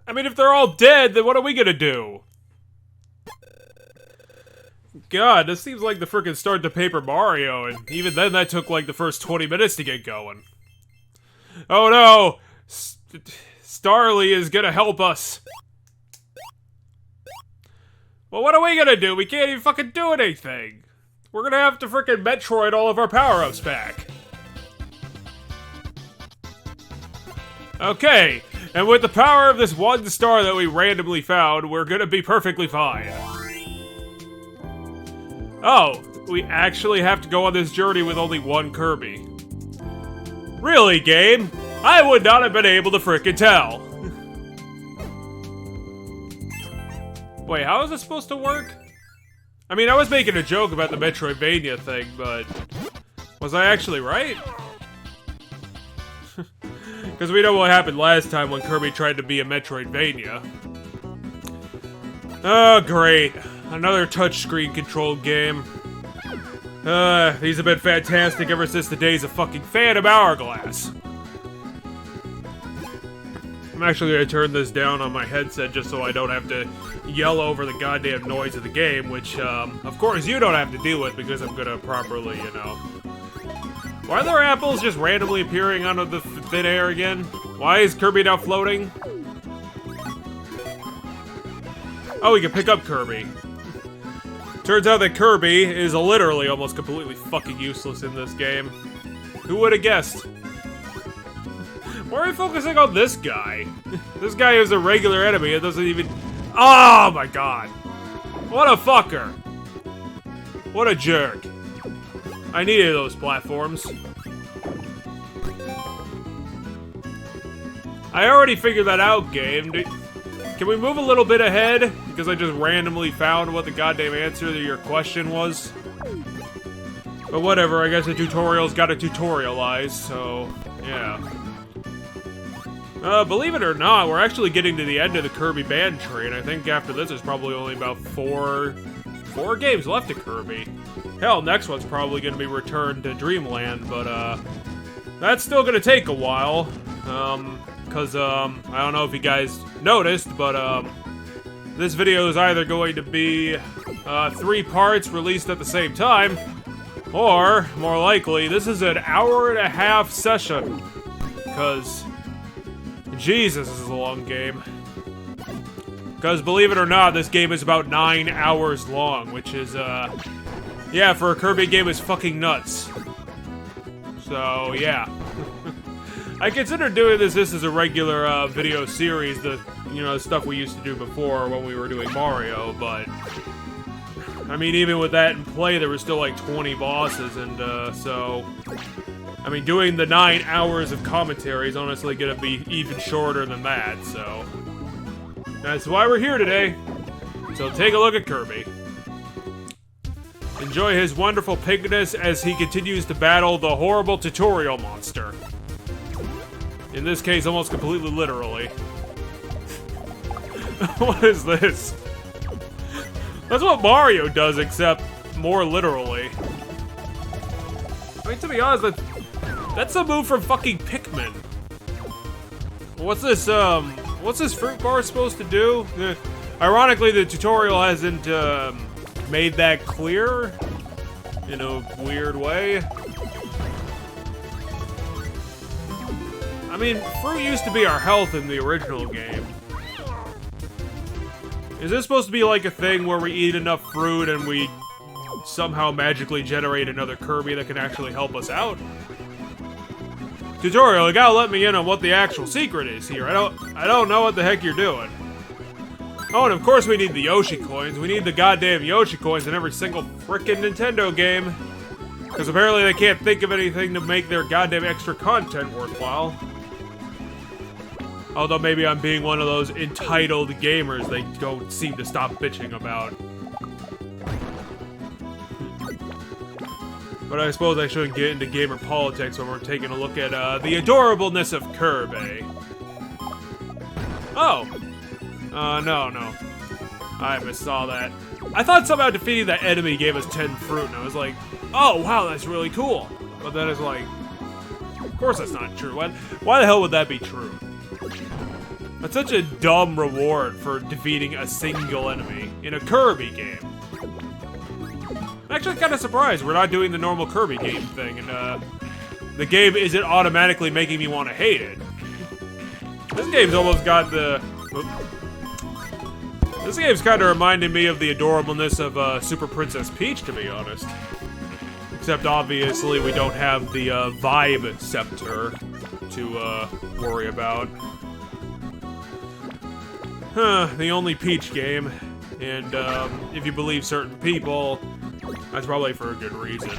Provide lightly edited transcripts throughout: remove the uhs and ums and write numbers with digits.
I mean, if they're all dead, then what are we gonna do? God, this seems like the frickin' start to Paper Mario, and even then that took like the first 20 minutes to get going. Oh no! Starly is gonna help us. Well, what are we gonna do? We can't even fucking do anything. We're gonna have to frickin' Metroid all of our power-ups back. Okay, and with the power of this one star that we randomly found, we're gonna be perfectly fine. Oh, we actually have to go on this journey with only one Kirby. Really, game? I would not have been able to frickin' tell. Wait, how is this supposed to work? I mean, I was making a joke about the Metroidvania thing, but... was I actually right? Because we know what happened last time when Kirby tried to be a Metroidvania. Oh, great. Another touchscreen controlled game. These have been fantastic ever since the days of fucking Phantom Hourglass. I'm actually gonna turn this down on my headset just so I don't have to yell over the goddamn noise of the game, which, of course you don't have to deal with because I'm gonna properly, you know. Why are there apples just randomly appearing out of the thin air again? Why is Kirby now floating? Oh, we can pick up Kirby. Turns out that Kirby is literally almost completely fucking useless in this game. Who would have guessed? Why are we focusing on this guy? This guy is a regular enemy. It doesn't even... oh my god. What a fucker. What a jerk. I needed those platforms. I already figured that out, game. Can we move a little bit ahead? Because I just randomly found what the goddamn answer to your question was. But whatever, I guess the tutorial's gotta tutorialize, so... yeah. Believe it or not, we're actually getting to the end of the Kirby band tree, and I think after this there's probably only about four games left of Kirby. Hell, next one's probably gonna be Return to Dreamland, but, that's still gonna take a while. Cause, I don't know if you guys noticed, but, this video is either going to be, 3 parts released at the same time, or, more likely, this is an hour-and-a-half session. Cause, Jesus, this is a long game. Cause, believe it or not, this game is about 9 hours long, which is, yeah, for a Kirby game is fucking nuts. So, yeah. I consider doing this as a regular, video series, the, you know, stuff we used to do before when we were doing Mario, but... I mean, even with that in play, there were still like 20 bosses, and, so... I mean, doing the 9 hours of commentary is honestly gonna be even shorter than that, so... that's why we're here today. So take a look at Kirby. Enjoy his wonderful pinkness as he continues to battle the horrible tutorial monster. In this case, almost completely literally. What is this? That's what Mario does, except more literally. I mean, to be honest, that's a move from fucking Pikmin. What's this fruit bar supposed to do? Ironically, the tutorial hasn't, made that clear in a weird way. I mean, fruit used to be our health in the original game. Is this supposed to be like a thing where we eat enough fruit and we somehow magically generate another Kirby that can actually help us out? Tutorial, you gotta let me in on what the actual secret is here. I don't know what the heck you're doing. Oh, and of course we need the Yoshi coins. We need the goddamn Yoshi coins in every single frickin' Nintendo game. Because apparently they can't think of anything to make their goddamn extra content worthwhile. Although maybe I'm being one of those entitled gamers they don't seem to stop bitching about. But I suppose I shouldn't get into gamer politics when we're taking a look at the adorableness of Kirby. Oh! No. I missaw that. I thought somehow defeating that enemy gave us 10 fruit, and I was like, oh, wow, that's really cool. But then it's like, of course that's not true. Why the hell would that be true? That's such a dumb reward for defeating a single enemy in a Kirby game. I'm actually kind of surprised we're not doing the normal Kirby game thing, and the game isn't automatically making me want to hate it. This game's almost got the... This game's kind of reminding me of the adorableness of Super Princess Peach, to be honest. Except, obviously, we don't have the Vibe Scepter to worry about. The only Peach game. And if you believe certain people, that's probably for a good reason.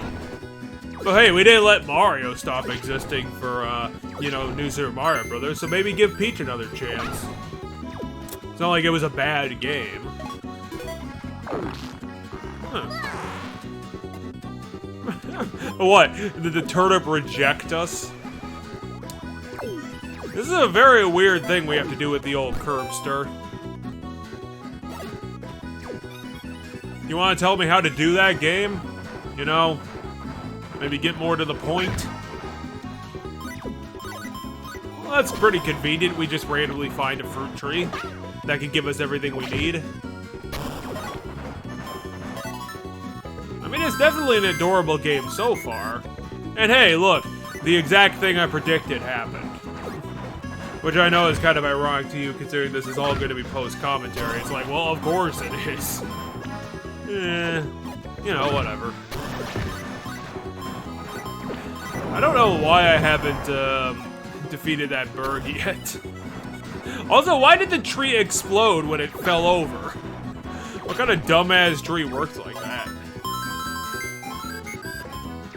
But hey, we didn't let Mario stop existing for, you know, New Super Mario Brothers, so maybe give Peach another chance. It's not like it was a bad game. Huh. What? Did the turnip reject us? This is a very weird thing we have to do with the old Curbster. You want to tell me how to do that game? You know, maybe get more to the point? Well, that's pretty convenient. We just randomly find a fruit tree that can give us everything we need. I mean, it's definitely an adorable game so far. And hey, look, the exact thing I predicted happened. Which I know is kind of ironic to you, considering this is all going to be post-commentary. It's like, well, of course it is. You know, whatever. I don't know why I haven't defeated that bird yet. Also, why did the tree explode when it fell over? What kind of dumbass tree works like that?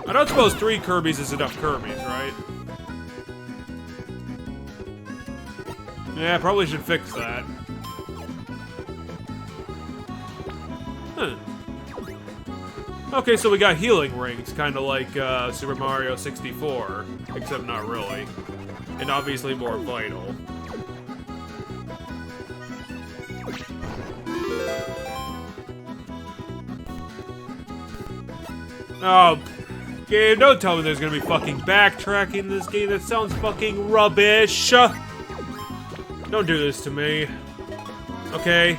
I don't suppose 3 Kirbys is enough Kirbys, right? Yeah, probably should fix that. Huh. Okay, so we got healing rings, kind of like Super Mario 64, except not really. And obviously more vital. Oh, game, don't tell me there's gonna be fucking backtracking in this game. That sounds fucking rubbish. Don't do this to me. Okay?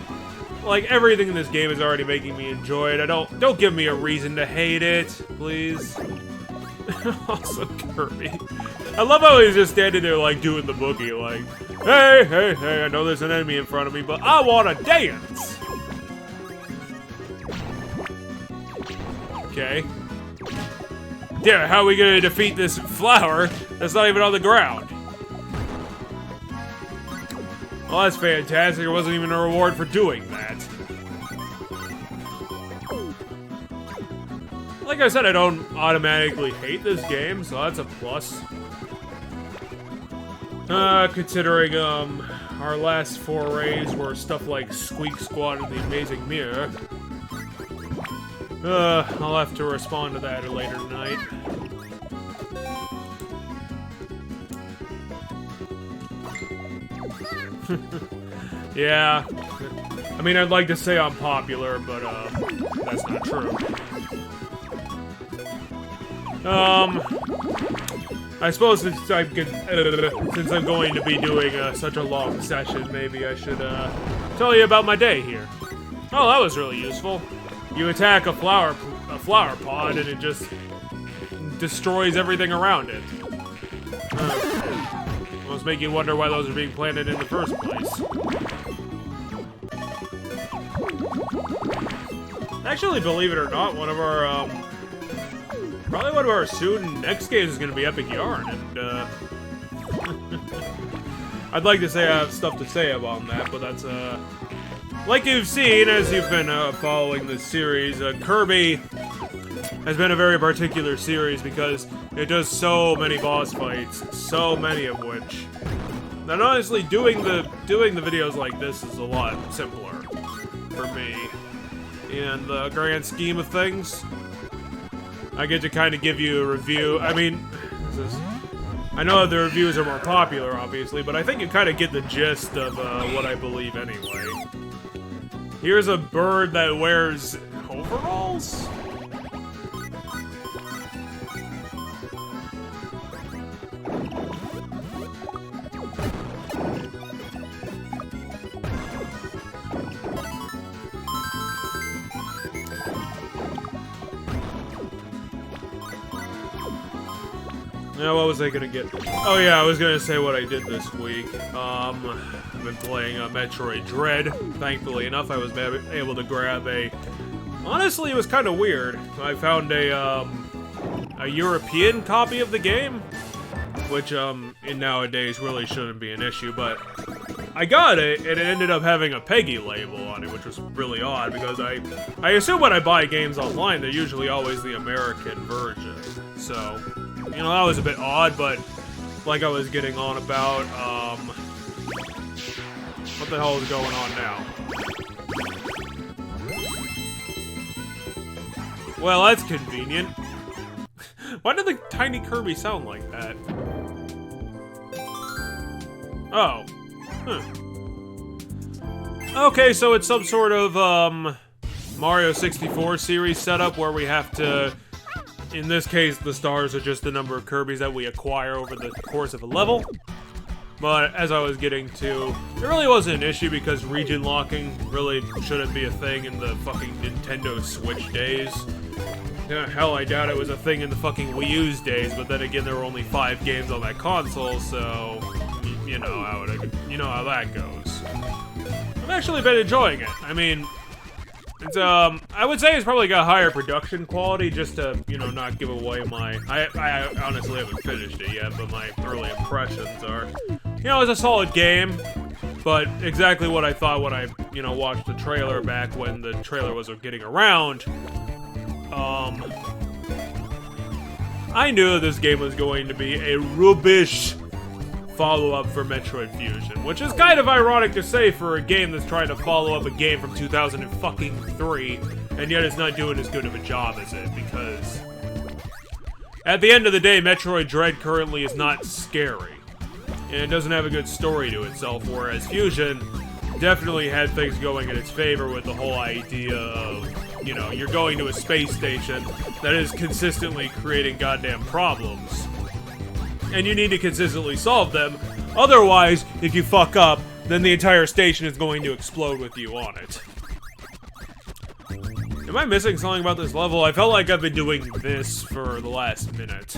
Like, everything in this game is already making me enjoy it. Don't give me a reason to hate it, please. Also, Kirby. I love how he's just standing there, like, doing the boogie, like, hey, hey, hey, I know there's an enemy in front of me, but I wanna dance! Okay. Yeah, how are we gonna defeat this flower that's not even on the ground? Well, that's fantastic. There wasn't even a reward for doing that. Like I said, I don't automatically hate this game, so that's a plus. Considering, our last forays were stuff like Squeak Squad and the Amazing Mirror. I'll have to respond to that later tonight. Yeah. I mean, I'd like to say I'm popular, but, that's not true. I suppose since I'm going to be doing such a long session, maybe I should tell you about my day here. Oh, that was really useful. You attack a flower pod, and it just destroys everything around it. Almost make you wonder why those are being planted in the first place. Actually, believe it or not, one of our probably one of our soon next games is going to be Epic Yarn, and, I'd like to say I have stuff to say about that, but that's, like you've seen, as you've been, following this series, Kirby has been a very particular series because it does so many boss fights, so many of which, that honestly, doing the videos like this is a lot simpler for me. In the grand scheme of things, I get to kind of give you a review. I mean, I know the reviews are more popular, obviously, but I think you kind of get the gist of what I believe anyway. Here's a bird that wears overalls? Now, what was I gonna get? Oh yeah, I was gonna say what I did this week. I've been playing Metroid Dread. Thankfully enough, I was able to grab a... Honestly, it was kind of weird. I found a European copy of the game, which, in nowadays really shouldn't be an issue, but I got it, and it ended up having a PEGI label on it, which was really odd, because I assume when I buy games online, they're usually always the American version, so... You know, that was a bit odd, but like I was getting on about, what the hell is going on now? Well, that's convenient. Why did the tiny Kirby sound like that? Oh. Huh. Okay, so it's some sort of, Mario 64 series setup where we have to... In this case, the stars are just the number of Kirbys that we acquire over the course of a level. But as I was getting to, it really wasn't an issue because region locking really shouldn't be a thing in the fucking Nintendo Switch days. Yeah, hell, I doubt it was a thing in the fucking Wii U's days, but then again, there were only 5 games on that console, so you know how that goes. I've actually been enjoying it. I mean, it's, I would say it's probably got higher production quality, just to, you know, not give away my... I honestly haven't finished it yet, but my early impressions are... You know, it's a solid game, but exactly what I thought when I, you know, watched the trailer back when the trailer was getting around. I knew this game was going to be a rubbish follow-up for Metroid Fusion, which is kind of ironic to say for a game that's trying to follow up a game from 2003, and yet it's not doing as good of a job as it, because at the end of the day, Metroid Dread currently is not scary, and it doesn't have a good story to itself, whereas Fusion definitely had things going in its favor with the whole idea of, you know, you're going to a space station that is consistently creating goddamn problems. And you need to consistently solve them. Otherwise, if you fuck up, then the entire station is going to explode with you on it. Am I missing something about this level? I felt like I've been doing this for the last minute.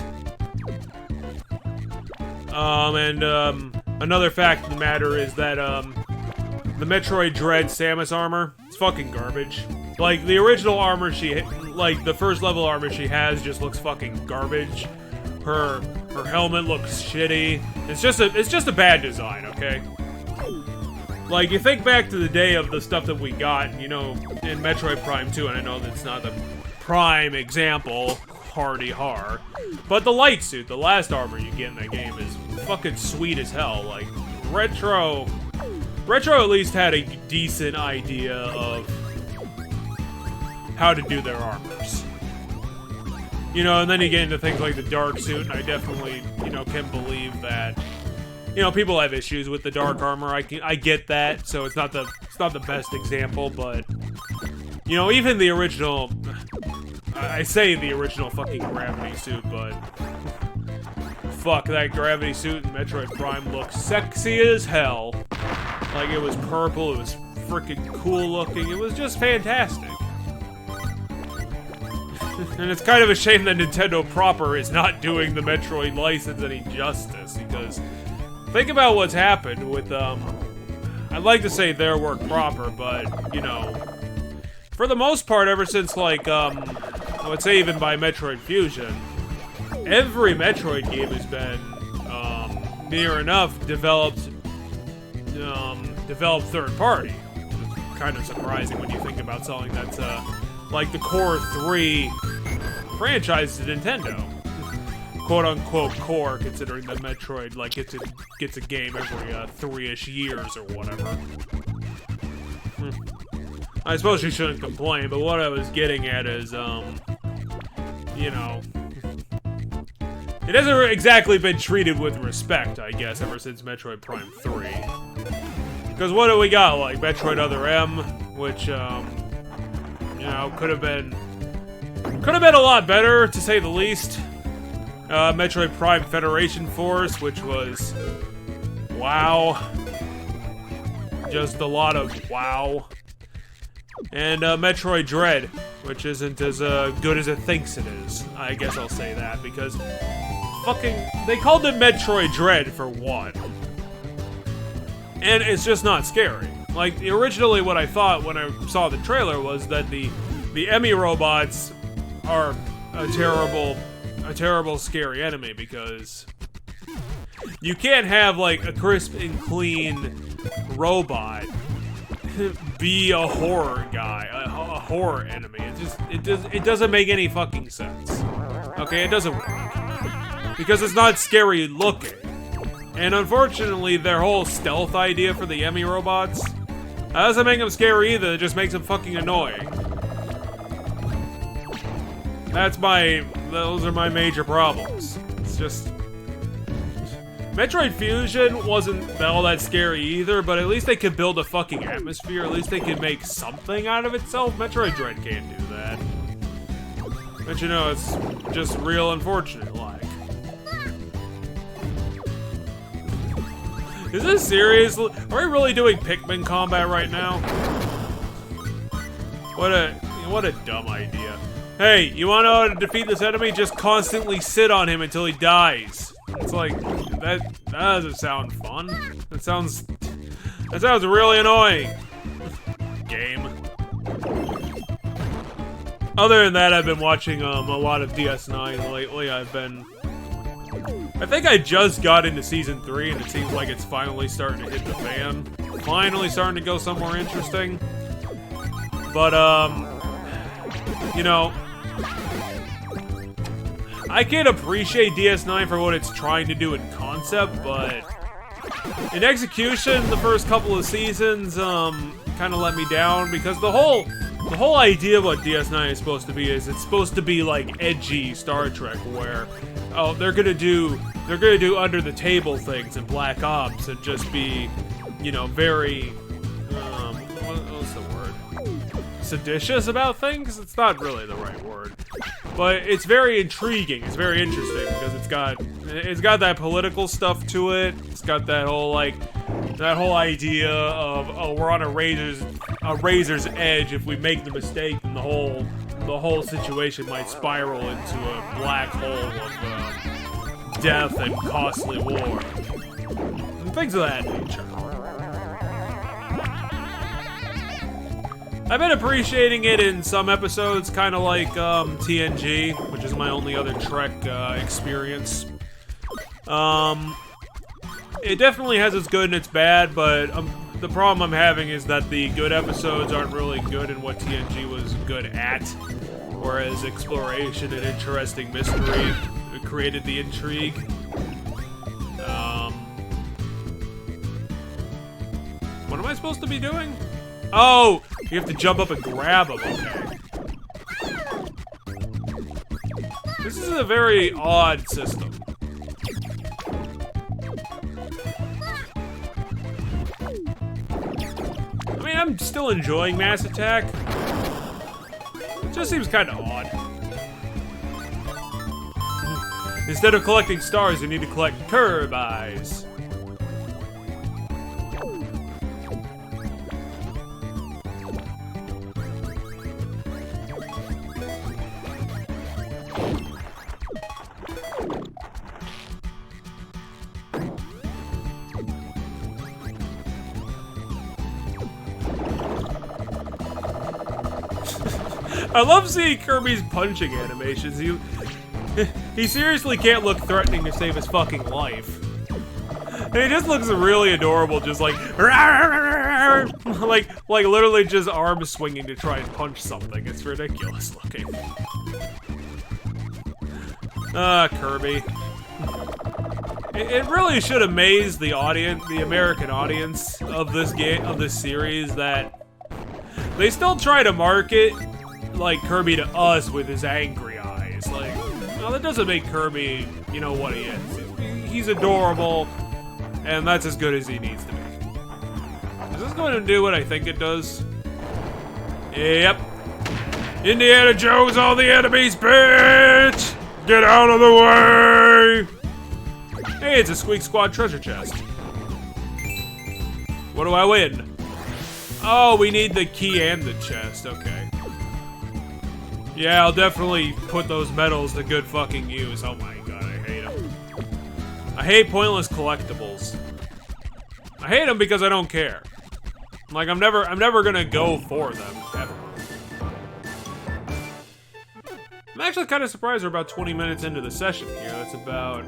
Another fact of the matter is that, the Metroid Dread Samus armor, it's fucking garbage. Like, the original armor like, the first level armor she has just looks fucking garbage. Her helmet looks shitty. It's just a bad design, okay? Like, you think back to the day of the stuff that we got, you know, in Metroid Prime 2, and I know that's not the prime example, hardy har, but the light suit, the last armor you get in that game, is fucking sweet as hell. Like, Retro at least had a decent idea of how to do their armors. You know, and then you get into things like the dark suit, and I definitely, you know, can believe that, you know, people have issues with the dark armor. I get that, so it's not the best example, but, you know, even the original, I say the original fucking gravity suit, but fuck, that gravity suit in Metroid Prime looks sexy as hell. Like, it was purple, it was freaking cool looking, it was just fantastic. And it's kind of a shame that Nintendo proper is not doing the Metroid license any justice, because think about what's happened with, I'd like to say their work proper, but, you know, for the most part, ever since, like, I would say even by Metroid Fusion, every Metroid game has been, near enough developed third party. It's kind of surprising when you think about something that's, like the core 3 franchise to Nintendo. Quote-unquote core, considering that Metroid, like, gets a game every, 3-ish years or whatever. I suppose you shouldn't complain, but what I was getting at is, you know, it hasn't exactly been treated with respect, I guess, ever since Metroid Prime 3. Because what do we got? Like, Metroid Other M, which, you know, could have been a lot better, to say the least. Metroid Prime Federation Force, which was, wow. Just a lot of wow. And, Metroid Dread, which isn't as, good as it thinks it is. I guess I'll say that, because fucking... They called it Metroid Dread for one. And it's just not scary. Like, originally what I thought when I saw the trailer was that the Emmy robots are a terrible scary enemy, because you can't have, like, a crisp and clean robot be a horror guy, a horror enemy. It doesn't make any fucking sense. Okay, it doesn't work. Because it's not scary looking. And unfortunately, their whole stealth idea for the Emmy robots, that doesn't make them scary either, it just makes them fucking annoying. Those are my major problems. It's just... Metroid Fusion wasn't all that scary either, but at least they could build a fucking atmosphere. At least they could make something out of itself. Metroid Dread can't do that. But you know, it's just real unfortunate, like. Is this serious? Are we really doing Pikmin combat right now? What a dumb idea. Hey, you wanna know how to defeat this enemy? Just constantly sit on him until he dies. It's like, that doesn't sound fun. That sounds really annoying. Game. Other than that, I've been watching a lot of DS9 lately. I think I just got into Season 3, and it seems like it's finally starting to hit the fan. Finally starting to go somewhere interesting. But, you know, I can appreciate DS9 for what it's trying to do in concept, but in execution, the first couple of seasons, kind of let me down, because the whole idea of what DS9 is supposed to be is it's supposed to be like edgy Star Trek, where, oh, they're gonna do under the table things in Black Ops and just be, you know, very, what's the word? Seditious about things? It's not really the right word. But it's very intriguing, it's very interesting, because it's got that political stuff to it. It's got that whole idea of, oh, we're on a razor's edge. If we make the mistake, then the whole situation might spiral into a black hole of death and costly war. And things of that nature. I've been appreciating it in some episodes, kind of like TNG, which is my only other Trek experience. It definitely has its good and its bad, but the problem I'm having is that the good episodes aren't really good in what TNG was good at, whereas exploration and interesting mystery created the intrigue. What am I supposed to be doing? Oh, you have to jump up and grab them, okay. This is a very odd system. I mean, I'm still enjoying Mass Attack. It just seems kind of odd. Instead of collecting stars, you need to collect Kirbys. I love seeing Kirby's punching animations. He seriously can't look threatening to save his fucking life. And he just looks really adorable, just like literally just arms swinging to try and punch something. It's ridiculous looking. Kirby. It really should amaze the audience, the American audience of this game, of this series, that they still try to market like Kirby to us with his angry eyes. Like, well, that doesn't make Kirby, you know, what he is. He's adorable, and that's as good as he needs to be. Is this going to do what I think it does? Yep. Indiana Jones, all the enemies, bitch! Get out of the way! Hey, it's a Squeak Squad treasure chest. What do I win? Oh, we need the key and the chest, okay. Yeah, I'll definitely put those medals to good fucking use. Oh my god, I hate them. I hate pointless collectibles. I hate them because I don't care. Like, I'm never gonna go for them, ever. I'm actually kind of surprised we're about 20 minutes into the session here. That's about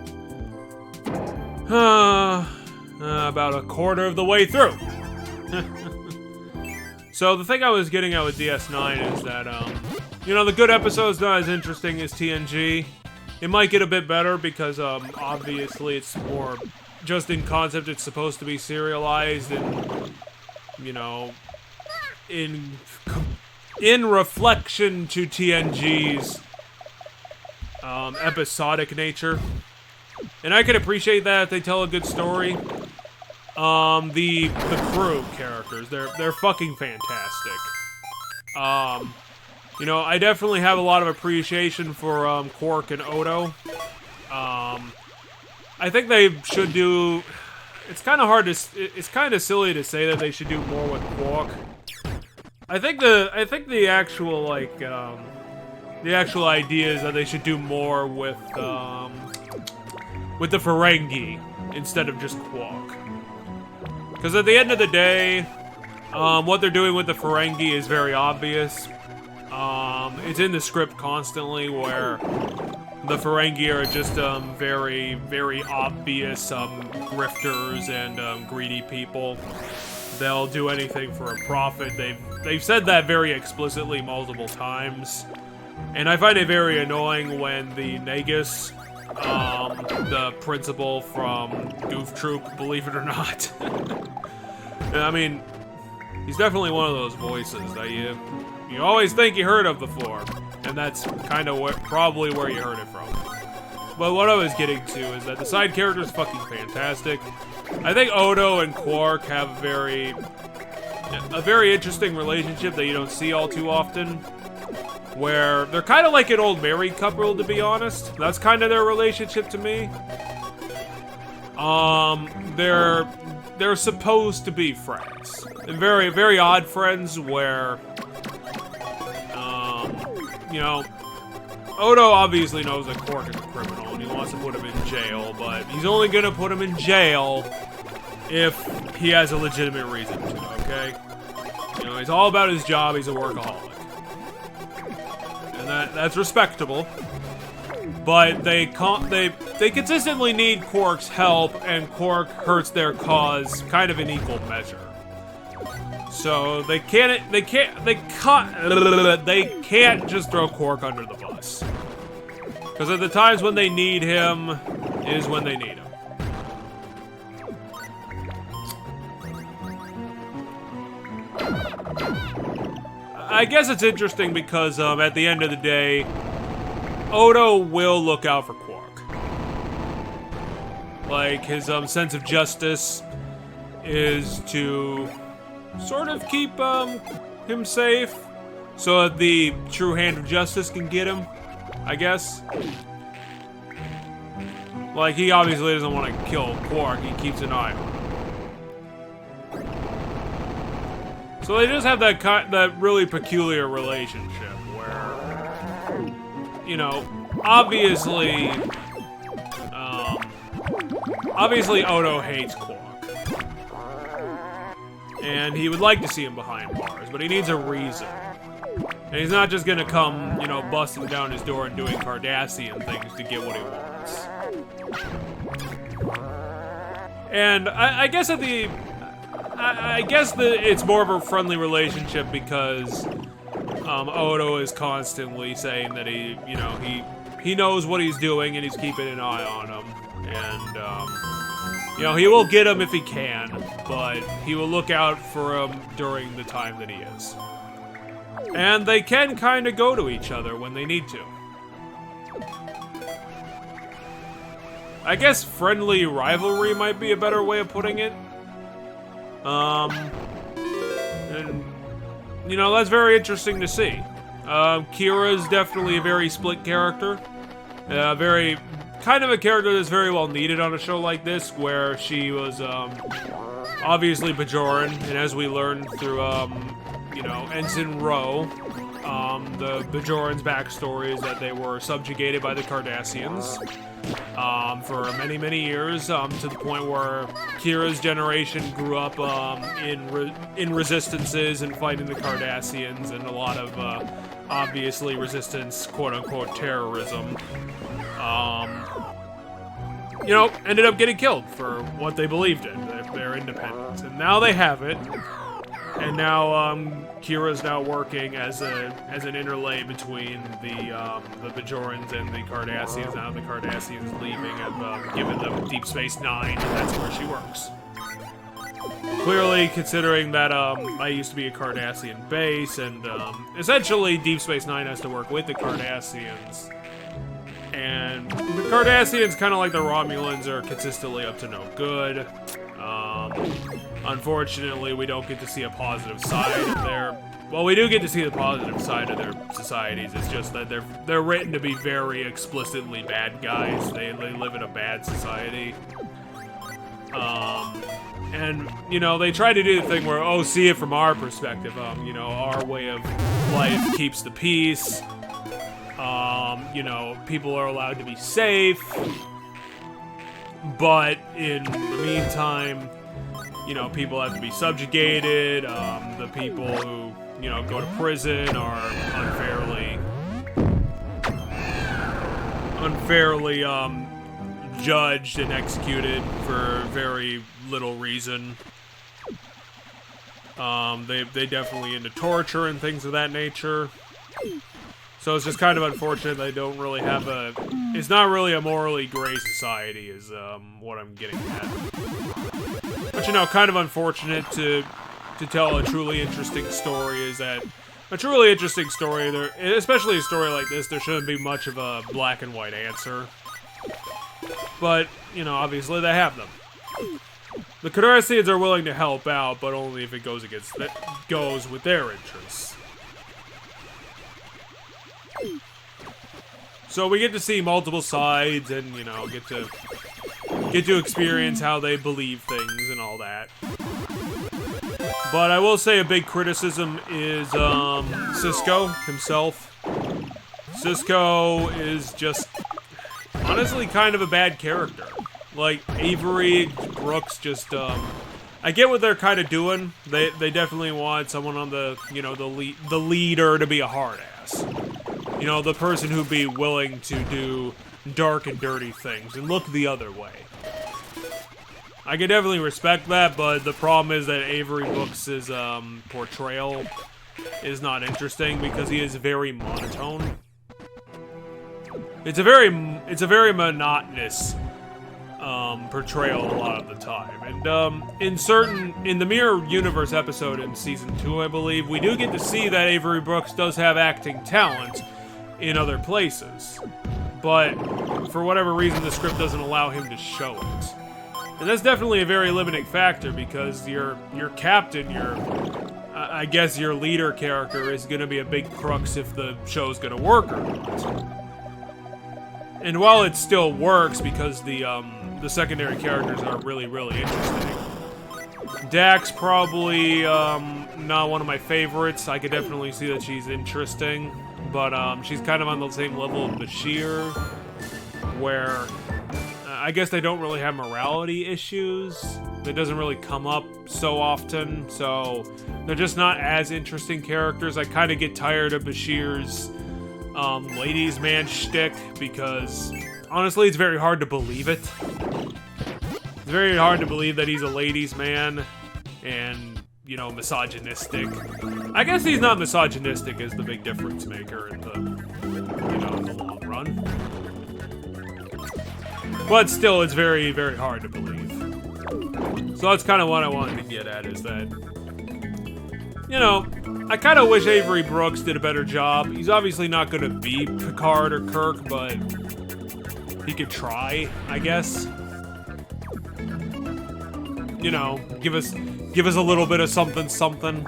a quarter of the way through. So the thing I was getting at with DS9 is that, you know, the good episode's not as interesting as TNG. It might get a bit better because, obviously it's more, just in concept, it's supposed to be serialized and, you know, in reflection to TNG's, episodic nature. And I can appreciate that if they tell a good story. The crew characters, they're fucking fantastic. You know, I definitely have a lot of appreciation for, Quark and Odo. I think they should do... It's kind of hard to... It's kind of silly to say that they should do more with Quark. I think the actual, like, the actual idea is that they should do more with the Ferengi instead of just Quark. Because at the end of the day, what they're doing with the Ferengi is very obvious. It's in the script constantly where the Ferengi are just very, very obvious grifters and greedy people. They'll do anything for a profit. They've said that very explicitly multiple times. And I find it very annoying when the Nagus, the principal from Goof Troop, believe it or not. I mean, he's definitely one of those voices that you always think you heard of before. And that's kind of probably where you heard it from. But what I was getting to is that the side character is fucking fantastic. I think Odo and Quark have a very interesting relationship that you don't see all too often. Where they're kind of like an old married couple, to be honest. That's kind of their relationship to me. They're supposed to be friends. And very, very odd friends where, you know, Odo obviously knows that Quark is a criminal and he wants to put him in jail, but he's only gonna put him in jail if he has a legitimate reason to, okay? You know, he's all about his job, he's a workaholic. And that's respectable. But they consistently need Quark's help, and Quark hurts their cause kind of in equal measure. So they can't just throw Quark under the bus. Because at the times when they need him is when they need him. I guess it's interesting because at the end of the day, Odo will look out for Quark. Like, his sense of justice is to sort of keep him safe so that the true hand of justice can get him, I guess. Like, he obviously doesn't want to kill Quark, he keeps an eye on him. So they just have that really peculiar relationship where, you know, obviously Odo hates Quark. And he would like to see him behind bars, but he needs a reason. And he's not just gonna come, you know, busting down his door and doing Cardassian things to get what he wants. And I guess it's more of a friendly relationship because Odo is constantly saying that he knows what he's doing and he's keeping an eye on him. And, you know, he will get him if he can, but he will look out for him during the time that he is. And they can kind of go to each other when they need to. I guess friendly rivalry might be a better way of putting it. And, you know, that's very interesting to see. Kira's definitely a very split character. Kind of a character that's very well needed on a show like this, where she was, obviously Bajoran, and as we learned through, you know, Ensign Ro, The Bajorans' backstory is that they were subjugated by the Cardassians for many, many years, to the point where Kira's generation grew up in resistances and fighting the Cardassians, and a lot of obviously resistance, quote-unquote, terrorism. You know, ended up getting killed for what they believed in, their independence. And now they have it. And now Kira's now working as an interlay between the Bajorans and the Cardassians. Now the Cardassians leaving and giving them Deep Space Nine, and that's where she works. Clearly, considering that I used to be a Cardassian base, and essentially Deep Space Nine has to work with the Cardassians. And the Cardassians, kind of like the Romulans, are consistently up to no good. Unfortunately, we don't get to see a positive side of their... Well, we do get to see the positive side of their societies. It's just that they're written to be very explicitly bad guys. They live in a bad society. And, you know, they try to do the thing where, oh, see it from our perspective. You know, our way of life keeps the peace. You know, people are allowed to be safe. But in the meantime, you know, people have to be subjugated. The people who, you know, go to prison are unfairly judged and executed for very little reason. They definitely into torture and things of that nature. So it's just kind of unfortunate they don't really have a... It's not really a morally gray society is what I'm getting at. But, you know, kind of unfortunate to tell a truly interesting story is that... A truly interesting story, especially a story like this, there shouldn't be much of a black and white answer. But, you know, obviously they have them. The Cardassians are willing to help out, but only if it goes with their interests. So we get to see multiple sides and, you know, get to experience how they believe things and all that. But I will say a big criticism is Cisco himself. Cisco is just honestly kind of a bad character. Like Avery Brooks just I get what they're kind of doing. They definitely want someone on the, you know, the leader to be a hard ass. You know, the person who'd be willing to do dark and dirty things and look the other way. I can definitely respect that, but the problem is that Avery Brooks' portrayal is not interesting because he is very monotone. It's a very monotonous portrayal a lot of the time. And in the Mirror Universe episode in Season 2, I believe, we do get to see that Avery Brooks does have acting talent in other places. But for whatever reason, the script doesn't allow him to show it. And that's definitely a very limiting factor because your captain, I guess your leader character is going to be a big crux if the show's going to work or not. And while it still works because the secondary characters are really, really interesting. Dax probably not one of my favorites. I could definitely see that she's interesting, but she's kind of on the same level of Bashir, where I guess they don't really have morality issues. That doesn't really come up so often, so they're just not as interesting characters. I kind of get tired of Bashir's ladies' man shtick because honestly, it's very hard to believe it. It's very hard to believe that he's a ladies' man and, you know, misogynistic. I guess he's not misogynistic is the big difference maker in the, you know, in the long run. But still, it's very, very hard to believe. So that's kind of what I wanted to get at, is that, you know, I kind of wish Avery Brooks did a better job. He's obviously not going to be Picard or Kirk, but he could try, I guess. You know, give us a little bit of something, something.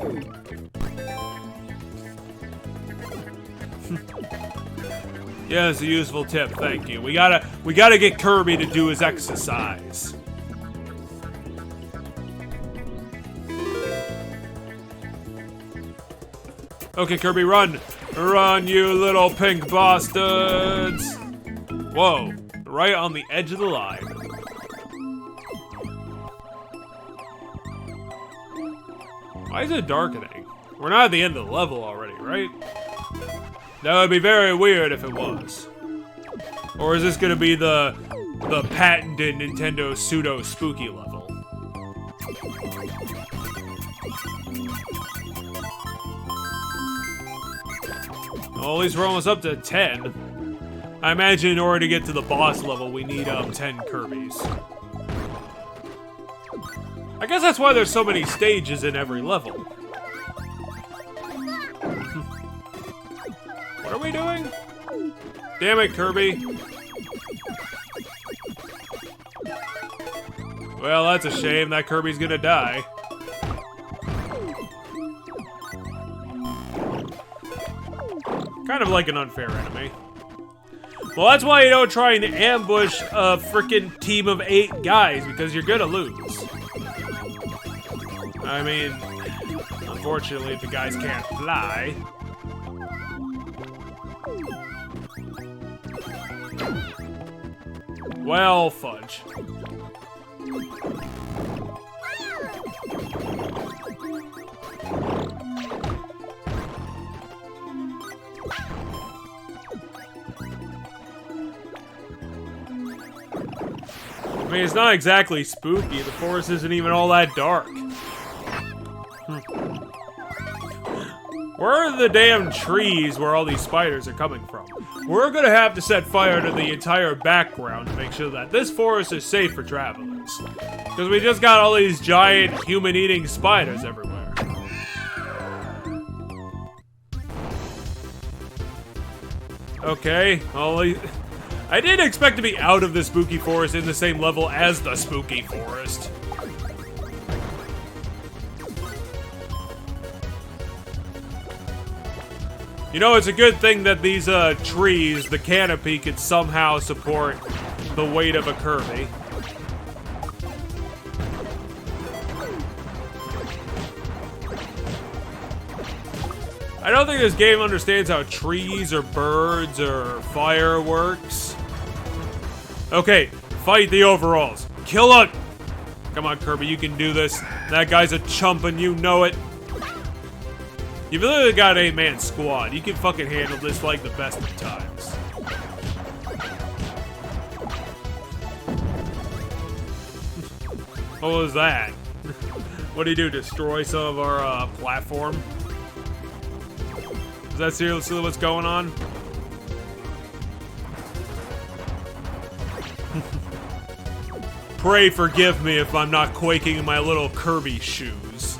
Yeah, it's a useful tip, thank you. We gotta get Kirby to do his exercise. Okay, Kirby, run! Run, you little pink bastards! Whoa, right on the edge of the line. Why is it darkening? We're not at the end of the level already, right? That would be very weird if it was. Or is this gonna be the patented Nintendo pseudo spooky level? Well, at least we're almost up to 10. I imagine in order to get to the boss level, we need 10 Kirbys. I guess that's why there's so many stages in every level. What are we doing? Damn it, Kirby. Well, that's a shame. That Kirby's gonna die. Kind of like an unfair enemy. Well, that's why you don't try and ambush a frickin' team of 8 guys, because you're gonna lose. I mean, unfortunately, the guys can't fly. Well, fudge. I mean, it's not exactly spooky. The forest isn't even all that dark. Where are the damn trees where all these spiders are coming from? We're gonna have to set fire to the entire background to make sure that this forest is safe for travelers. Because we just got all these giant human-eating spiders everywhere. Okay, well, I didn't expect to be out of the spooky forest in the same level as the spooky forest. You know, it's a good thing that these trees, the canopy, could somehow support the weight of a Kirby. I don't think this game understands how trees or birds or fire works. Okay, fight the overalls. Kill it! Come on, Kirby, you can do this. That guy's a chump and you know it. You've literally got an 8-man squad. You can fucking handle this like the best of times. What was that? What do you do? Destroy some of our platform? Is that seriously what's going on? Pray forgive me if I'm not quaking in my little Kirby shoes.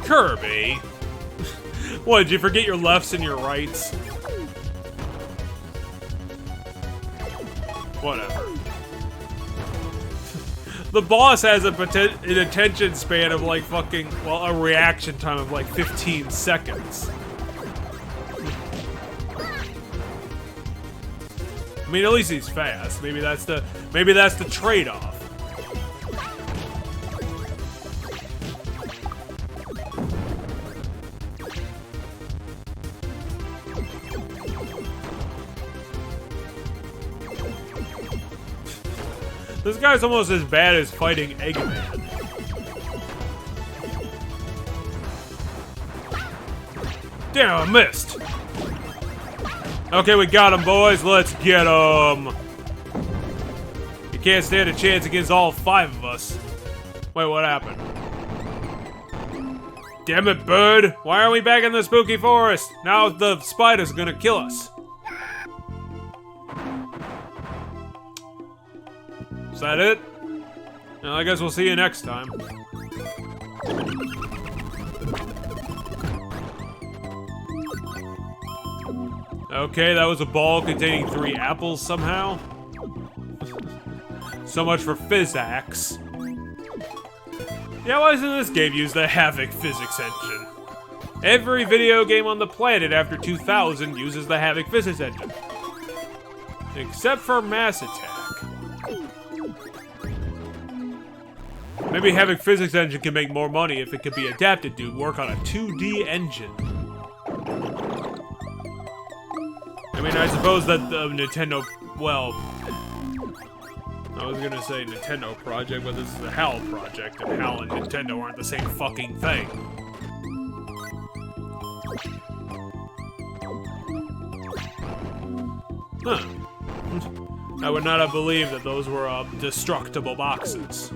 Kirby? What, did you forget your lefts and your rights? Whatever. The boss has an attention span of like fucking, well, a reaction time of like 15 seconds. I mean, at least he's fast. Maybe that's the trade-off. This guy's almost as bad as fighting Eggman. Damn, I missed. Okay, we got him, boys. Let's get him. You can't stand a chance against all 5 of us. Wait, what happened? Damn it, bird. Why are we back in the spooky forest? Now the spider's gonna kill us. Is that it? Well, I guess we'll see you next time. Okay, that was a ball containing 3 apples somehow. So much for physics. Yeah, why doesn't this game use the Havoc physics engine? Every video game on the planet after 2000 uses the Havoc physics engine. Except for Mass Attack. Maybe having physics engine can make more money if it could be adapted to work on a 2D engine. I mean, I suppose that the Nintendo, well, I was gonna say Nintendo project, but this is a HAL project, and HAL and Nintendo aren't the same fucking thing. Huh. I would not have believed that those were, destructible boxes.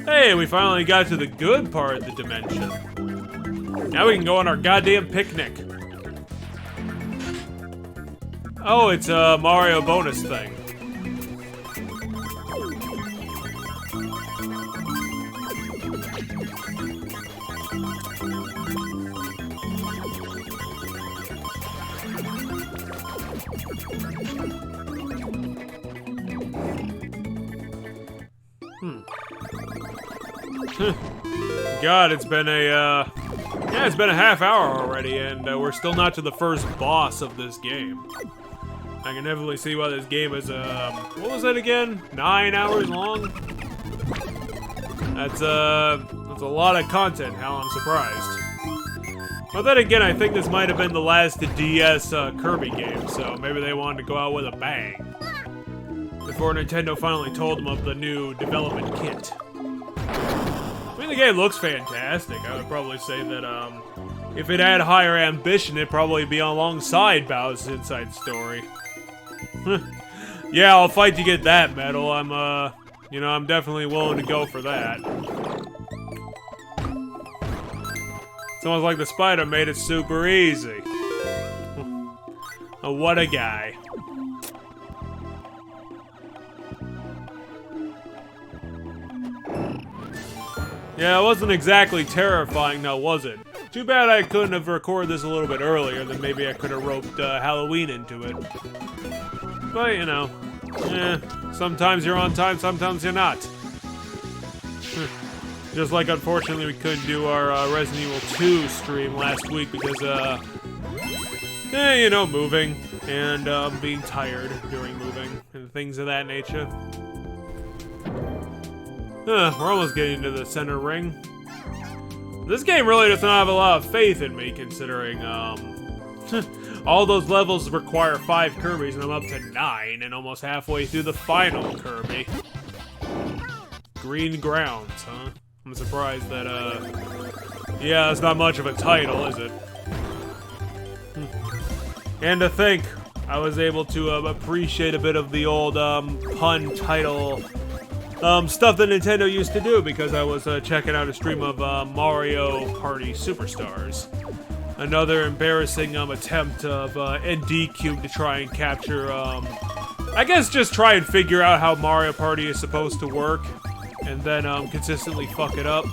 Hey, we finally got to the good part of the dimension. Now we can go on our goddamn picnic. Oh, it's a Mario bonus thing. God, it's been a, it's been a half hour already, and we're still not to the first boss of this game. I can definitely see why this game is, what was it again? 9 hours long? That's a lot of content, Hal, I'm surprised. But then again, I think this might have been the last DS Kirby game, so maybe they wanted to go out with a bang. Before Nintendo finally told them of the new development kit. I mean, the game looks fantastic. I would probably say that, if it had higher ambition, it'd probably be alongside Bowser's Inside Story. Yeah, I'll fight to get that medal. I'm, you know, I'm definitely willing to go for that. It's almost like the spider made it super easy. Oh, what a guy. Yeah, it wasn't exactly terrifying, now was it? Too bad I couldn't have recorded this a little bit earlier, then maybe I could have roped Halloween into it. But, you know, sometimes you're on time, sometimes you're not. Just like, unfortunately, we couldn't do our Resident Evil 2 stream last week because, you know, moving and being tired during moving and things of that nature. We're almost getting to the center ring. This game really does not have a lot of faith in me, considering, all those levels require 5 Kirbys, and I'm up to 9, and almost halfway through the final Kirby. Green Grounds, huh? I'm surprised that, yeah, it's not much of a title, is it? And to think, I was able to, appreciate a bit of the old, pun title stuff that Nintendo used to do because I was checking out a stream of Mario Party Superstars. Another embarrassing attempt of ND Cube to try and capture, I guess just try and figure out how Mario Party is supposed to work and then consistently fuck it up.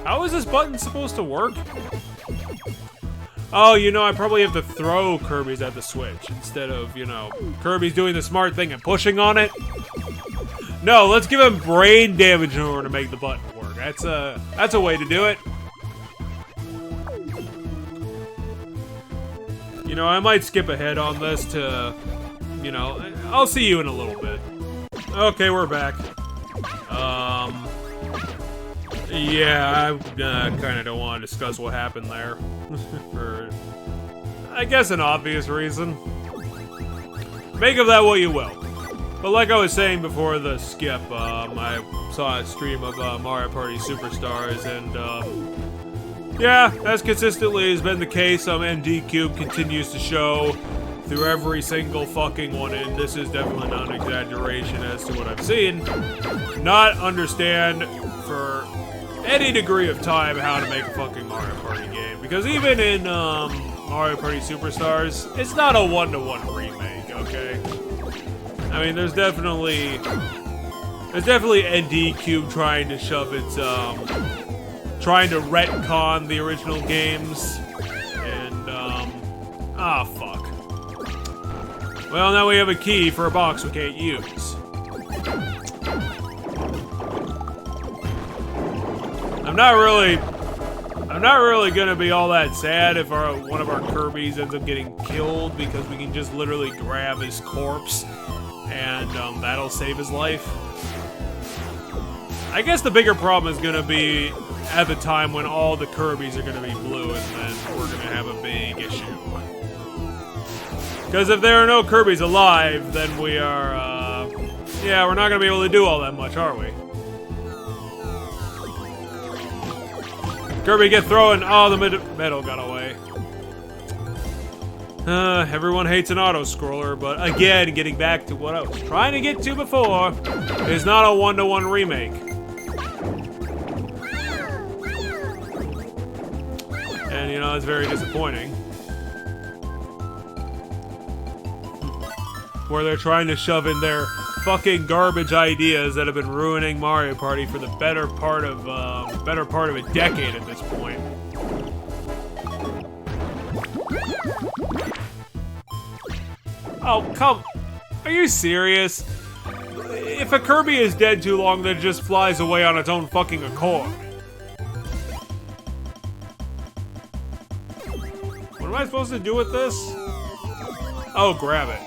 How is this button supposed to work? Oh, you know, I probably have to throw Kirby's at the Switch instead of, you know, Kirby's doing the smart thing and pushing on it. No, let's give him brain damage in order to make the button work. That's a way to do it. You know, I might skip ahead on this to, you know, I'll see you in a little bit. Okay, we're back. Yeah, I kind of don't want to discuss what happened there. For, I guess, an obvious reason. Make of that what you will. But like I was saying before the skip, I saw a stream of Mario Party Superstars, and yeah, as consistently has been the case, ND Cube continues to show through every single fucking one, and this is definitely not an exaggeration as to what I've seen, not understand for any degree of time how to make a fucking Mario Party game. Because even in Mario Party Superstars, it's not a one-to-one remake, okay? I mean, there's definitely ND Cube trying to shove its, trying to retcon the original games, and, fuck. Well, now we have a key for a box we can't use. I'm not really I'm not really gonna be all that sad if one of our Kirbys ends up getting killed, because we can just literally grab his corpse and that'll save his life. I guess the bigger problem is gonna be at the time when all the Kirbys are gonna be blue, and then we're gonna have a big issue. Because if there are no Kirbys alive, then we are, yeah, we're not gonna be able to do all that much, are we? Kirby, get throwing! Oh, the metal got away. Everyone hates an auto-scroller, but again, getting back to what I was trying to get to before, is not a one-to-one remake. And, you know, it's very disappointing. Where they're trying to shove in their fucking garbage ideas that have been ruining Mario Party for the better part of a decade at this point. Oh, come... Are you serious? If a Kirby is dead too long, then it just flies away on its own fucking accord. What am I supposed to do with this? Oh, grab it.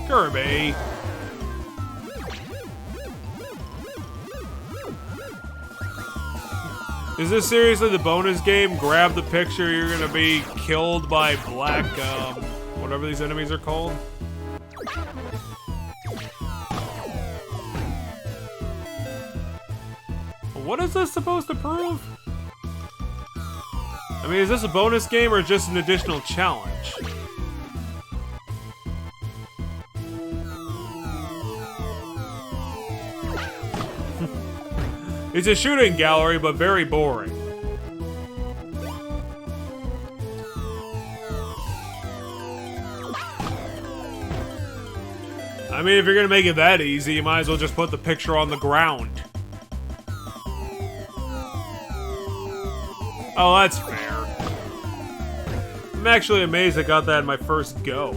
Kirby. Is this seriously the bonus game? Grab the picture, you're gonna be killed by black, whatever these enemies are called? What is this supposed to prove? I mean, is this a bonus game or just an additional challenge? It's a shooting gallery, but very boring. I mean, if you're gonna make it that easy, you might as well just put the picture on the ground. Oh, that's fair. I'm actually amazed I got that in my first go.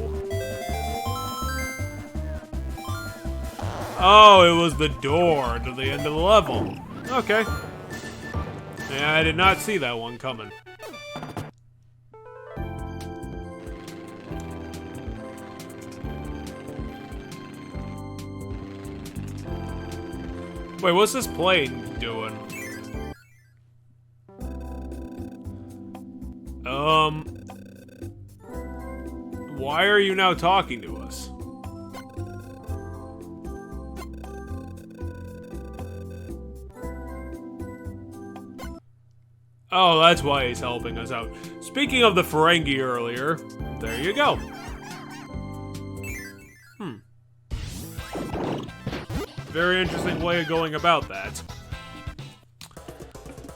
Oh, it was the door to the end of the level. Okay. Yeah, I did not see that one coming. Wait, what's this plane doing? Why are you now talking to us? Oh, that's why he's helping us out. Speaking of the Ferengi earlier, there you go. Very interesting way of going about that.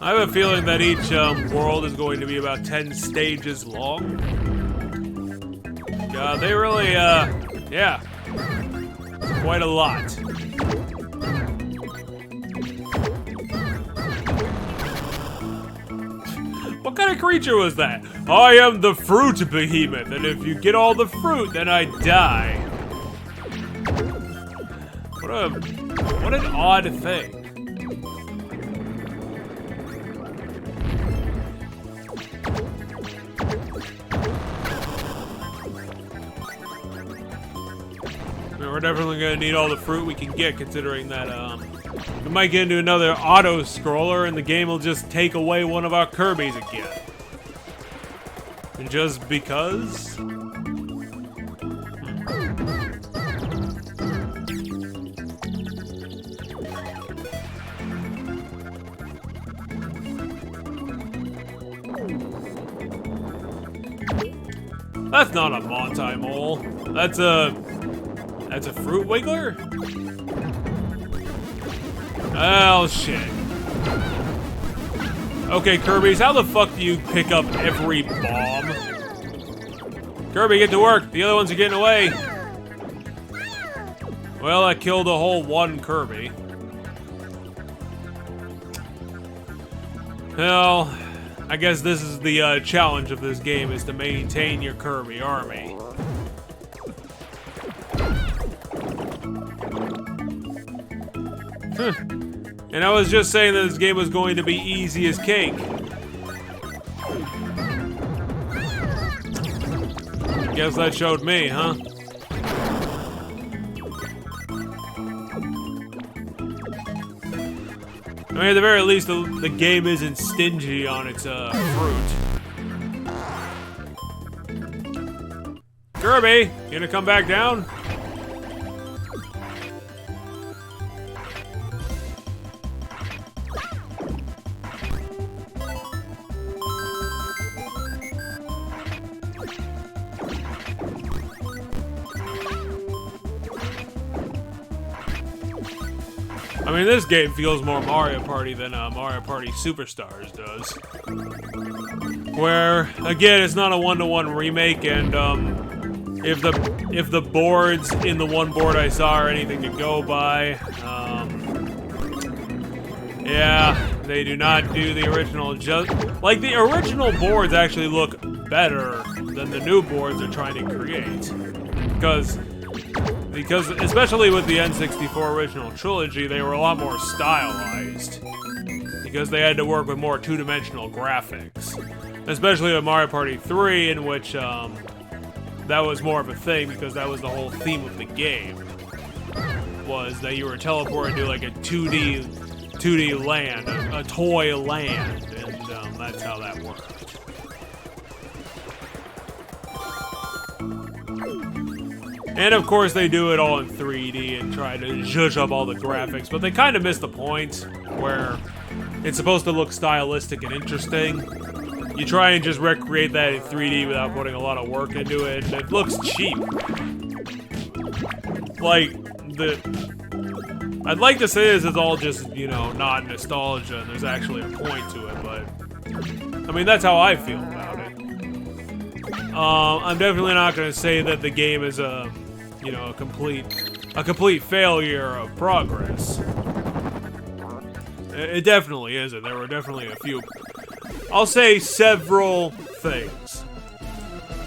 I have a feeling that each world is going to be about 10 stages long. They really, yeah. Quite a lot. What kind of creature was that? I am the fruit behemoth, and if you get all the fruit, then I die. What an odd thing. I mean, we're definitely gonna need all the fruit we can get, considering that, we might get into another auto-scroller and the game will just take away one of our Kirbys again. And just because? That's not a multi-mole. That's a fruit wiggler? Oh, shit. Okay, Kirby's, how the fuck do you pick up every bomb? Kirby, get to work. The other ones are getting away. Well, I killed a whole one Kirby. Well, I guess this is the challenge of this game, is to maintain your Kirby army. And I was just saying that this game was going to be easy as cake. Guess that showed me, huh? I mean, at the very least, the game isn't stingy on its fruit. Kirby, you gonna come back down? I mean, this game feels more Mario Party than Mario Party Superstars does. Where, again, it's not a one-to-one remake, and if the boards in the one board I saw are anything to go by, yeah, they do not do the original. Like, the original boards actually look better than the new boards they're trying to create, because especially with the N64 original trilogy, they were a lot more stylized, because they had to work with more two-dimensional graphics. Especially with Mario Party 3, in which that was more of a thing, because that was the whole theme of the game, was that you were teleported to like a 2D land, a toy land, and that's how that worked. And of course they do it all in 3D and try to zhuzh up all the graphics, but they kind of miss the point where it's supposed to look stylistic and interesting. You try and just recreate that in 3D without putting a lot of work into it, and it looks cheap. Like, I'd like to say this is all just, you know, not nostalgia and there's actually a point to it, but I mean, that's how I feel about it. I'm definitely not going to say that the game is a complete failure of progress. It definitely isn't. There were definitely a few, I'll say several things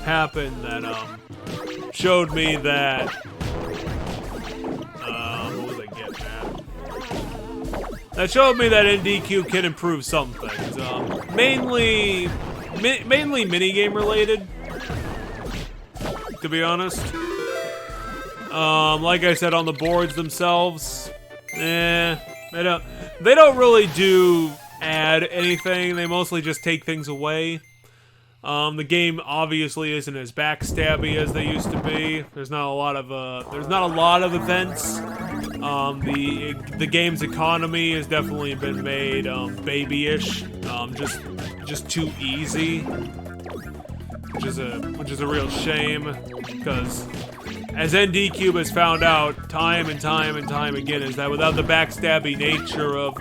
happened that showed me that what was I getting at? That showed me that NDQ can improve some things. Mainly minigame related, to be honest. Like I said, on the boards themselves, they don't really do add anything. They mostly just take things away. The game obviously isn't as backstabby as they used to be. There's not a lot of events. The game's economy has definitely been made babyish, just too easy, which is a real shame, because as NDQ has found out time and time and time again, is that without the backstabby nature of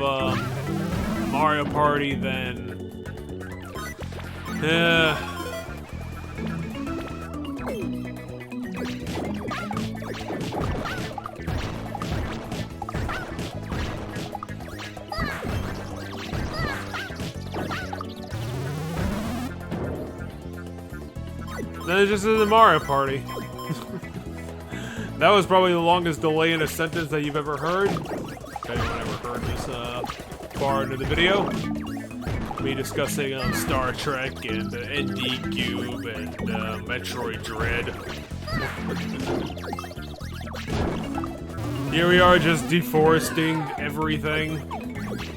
Mario Party, then then it just isn't Mario Party. That was probably the longest delay in a sentence that you've ever heard. If anyone ever heard this far into the video. Me discussing Star Trek and ND Cube and Metroid Dread. Here we are just deforesting everything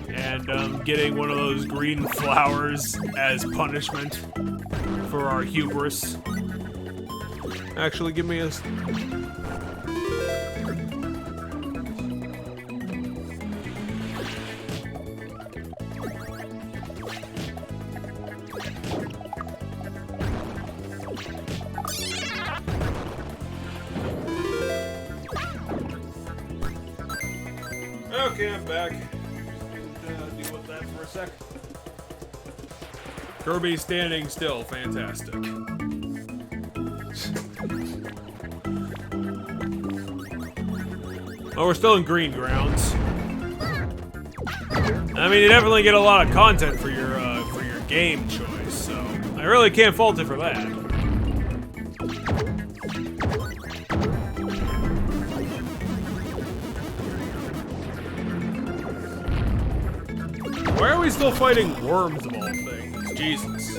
and getting one of those green flowers as punishment for our hubris. Actually, give me a... Okay, I'm back. Deal with that for a sec. Kirby standing still, fantastic. Oh, we're still in green grounds. I mean, you definitely get a lot of content for your game choice, so I really can't fault it for that. Why are we still fighting worms of all things? Jesus.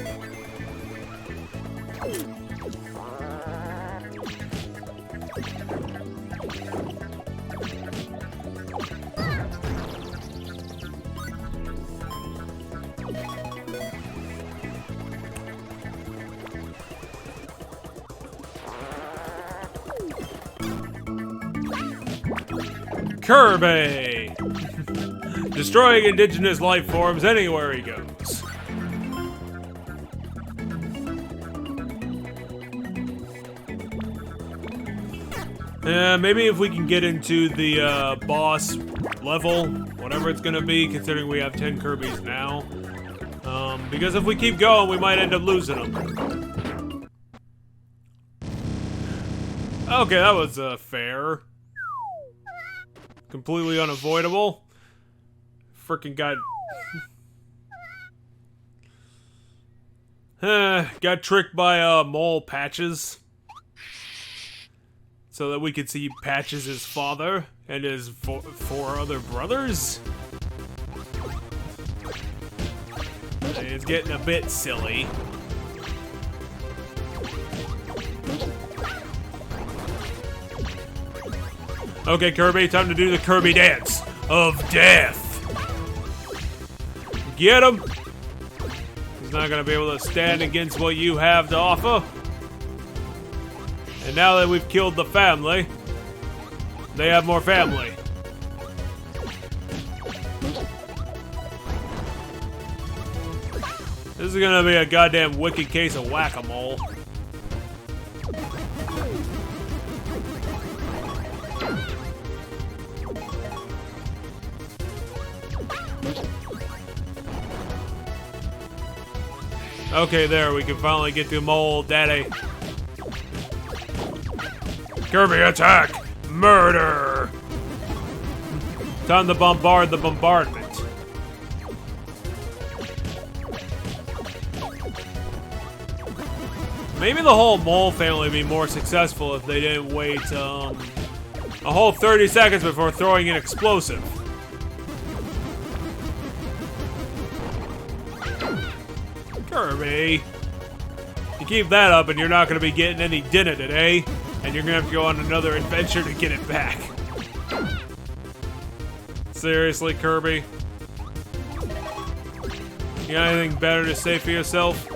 Kirby! Destroying indigenous life forms anywhere he goes. Maybe if we can get into the boss level, whatever it's gonna be, considering we have 10 Kirbys now. Because if we keep going, we might end up losing them. Okay, that was fair. Completely unavoidable. Frickin' got tricked by mole Patches. So that we could see Patches' father and his four other brothers. It's getting a bit silly. Okay, Kirby, time to do the Kirby dance of death. Get him! He's not gonna be able to stand against what you have to offer. And now that we've killed the family, they have more family. This is gonna be a goddamn wicked case of whack-a-mole. Okay, there, we can finally get to Mole Daddy. Kirby, attack! Murder! Time to bombard the bombardment. Maybe the whole mole family would be more successful if they didn't wait, a whole 30 seconds before throwing an explosive. Kirby. You keep that up and you're not going to be getting any dinner today. And you're going to have to go on another adventure to get it back. Seriously, Kirby? You got anything better to say for yourself?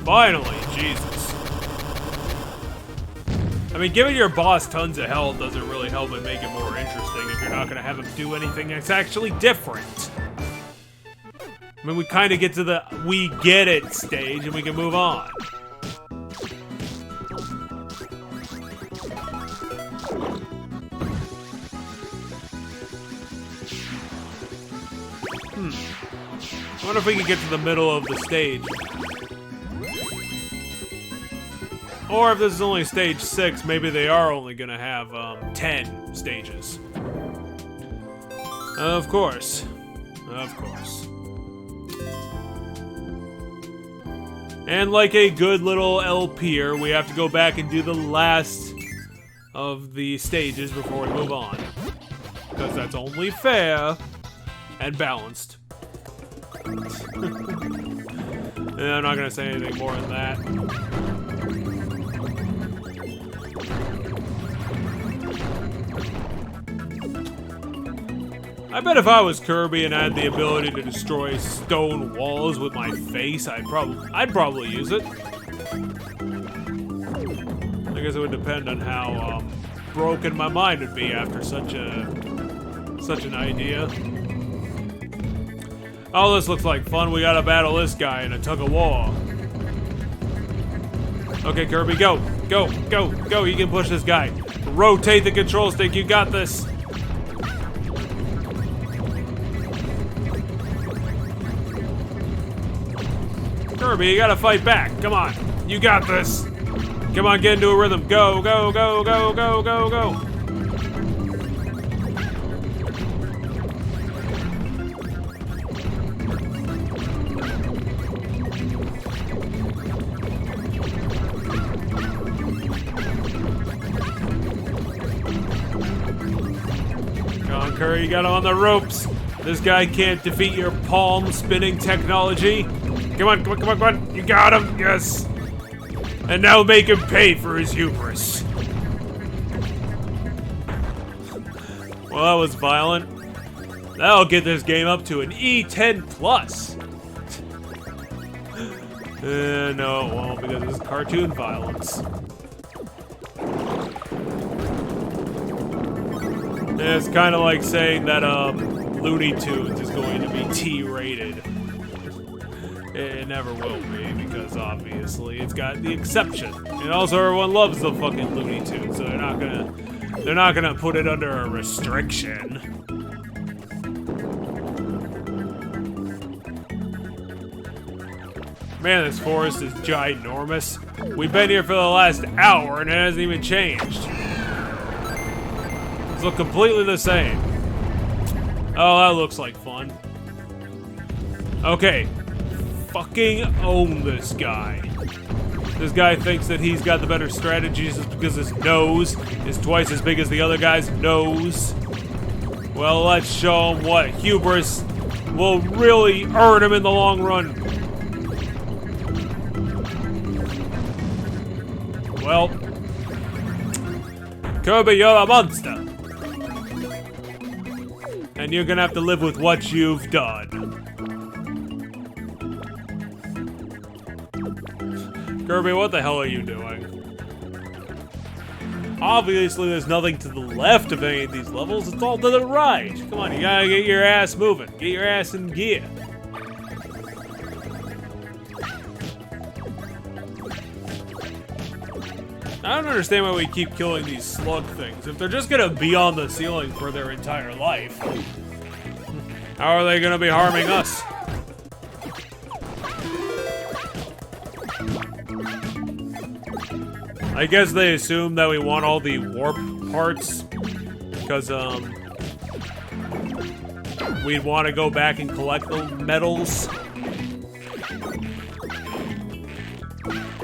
Finally, Jesus. I mean, giving your boss tons of health doesn't really help it make it more interesting if you're not going to have him do anything that's actually different. I mean, we kind of get to the we get it stage and we can move on. I wonder if we can get to the middle of the stage. Or if this is only stage 6, maybe they are only gonna have 10 stages. Of course. Of course. And like a good little LPer, we have to go back and do the last of the stages before we move on. Because that's only fair and balanced. And I'm not gonna say anything more than that. I bet if I was Kirby and I had the ability to destroy stone walls with my face, I'd probably use it. I guess it would depend on how broken my mind would be after such an idea. Oh, this looks like fun. We gotta battle this guy in a tug-of-war. Okay, Kirby, go. Go, go, go. You can push this guy. Rotate the control stick. You got this. Kirby, you gotta fight back. Come on. You got this. Come on, get into a rhythm. Go, go, go, go, go, go, go. Curry. You got him on the ropes. This guy can't defeat your palm spinning technology. Come on, come on, come on, come on. You got him. Yes. And now make him pay for his hubris. Well, that was violent. That'll get this game up to an E10 plus. No, it won't, because it's cartoon violence. It's kind of like saying that Looney Tunes is going to be T-rated. It never will be, because obviously it's got the exception. And also everyone loves the fucking Looney Tunes, so they're not gonna put it under a restriction. Man, this forest is ginormous. We've been here for the last hour and it hasn't even changed. It's look completely the same. Oh, that looks like fun. Okay. Fucking own this guy. This guy thinks that he's got the better strategies because his nose is twice as big as the other guy's nose. Well, let's show him what hubris will really earn him in the long run. Well, Kirby, you're a monster. And you're gonna have to live with what you've done. Kirby, what the hell are you doing? Obviously, there's nothing to the left of any of these levels. It's all to the right. Come on, you gotta get your ass moving. Get your ass in gear. I don't understand why we keep killing these slug things. If they're just gonna be on the ceiling for their entire life, how are they gonna be harming us? I guess they assume that we want all the warp parts because we'd want to go back and collect the medals.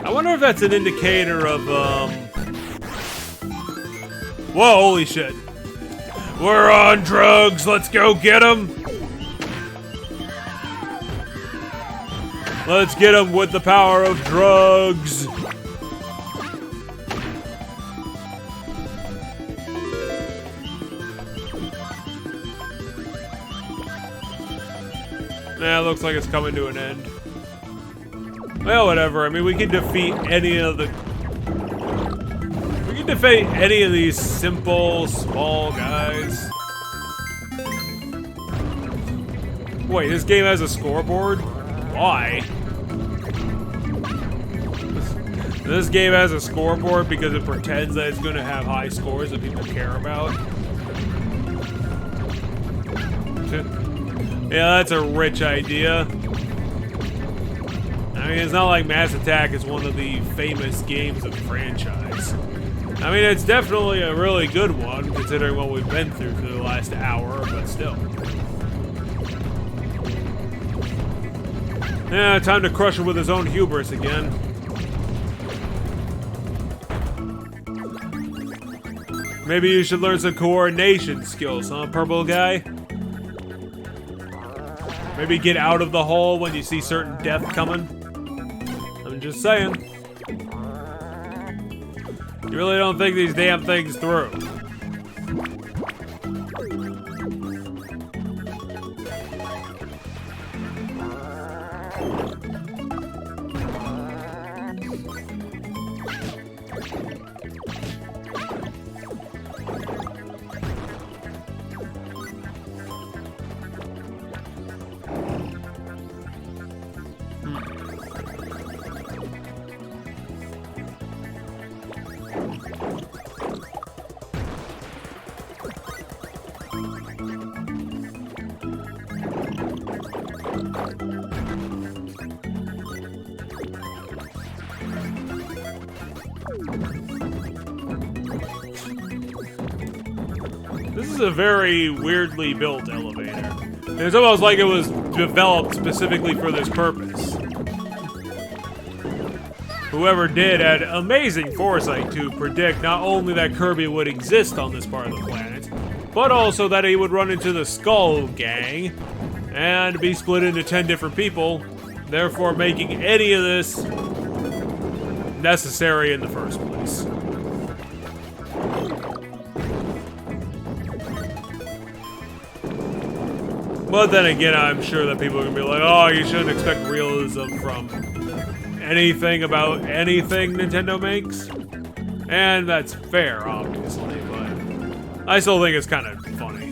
I wonder if that's an indicator of whoa, holy shit. We're on drugs, let's go get them. Let's get them with the power of drugs. Nah, looks like it's coming to an end. Well, whatever. I mean, we can defeat any of these simple, small guys. Wait, this game has a scoreboard? Why? This game has a scoreboard because it pretends that it's going to have high scores that people care about. Yeah, that's a rich idea. I mean, it's not like Mass Attack is one of the famous games of the franchise. I mean, it's definitely a really good one, considering what we've been through for the last hour, but still. Yeah, time to crush him with his own hubris again. Maybe you should learn some coordination skills, huh, purple guy? Maybe get out of the hole when you see certain death coming. I'm just saying. You really don't think these damn things through. This is a very weirdly built elevator. It's almost like it was developed specifically for this purpose. Whoever did had amazing foresight to predict not only that Kirby would exist on this part of the planet, but also that he would run into the Skull Gang and be split into 10 different people, therefore making any of this necessary in the first place. But then again, I'm sure that people are going to be like, oh, you shouldn't expect realism from anything about anything Nintendo makes. And that's fair, obviously, but I still think it's kind of funny.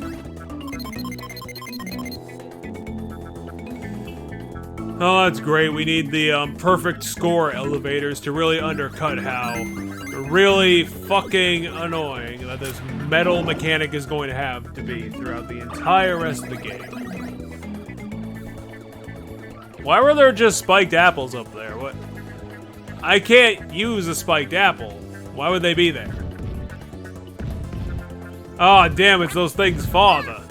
Oh, that's great. We need the perfect score elevators to really undercut how really fucking annoying that this metal mechanic is going to have to be throughout the entire rest of the game. Why were there just spiked apples up there? What? I can't use a spiked apple. Why would they be there? Oh, damn, it's those things' father.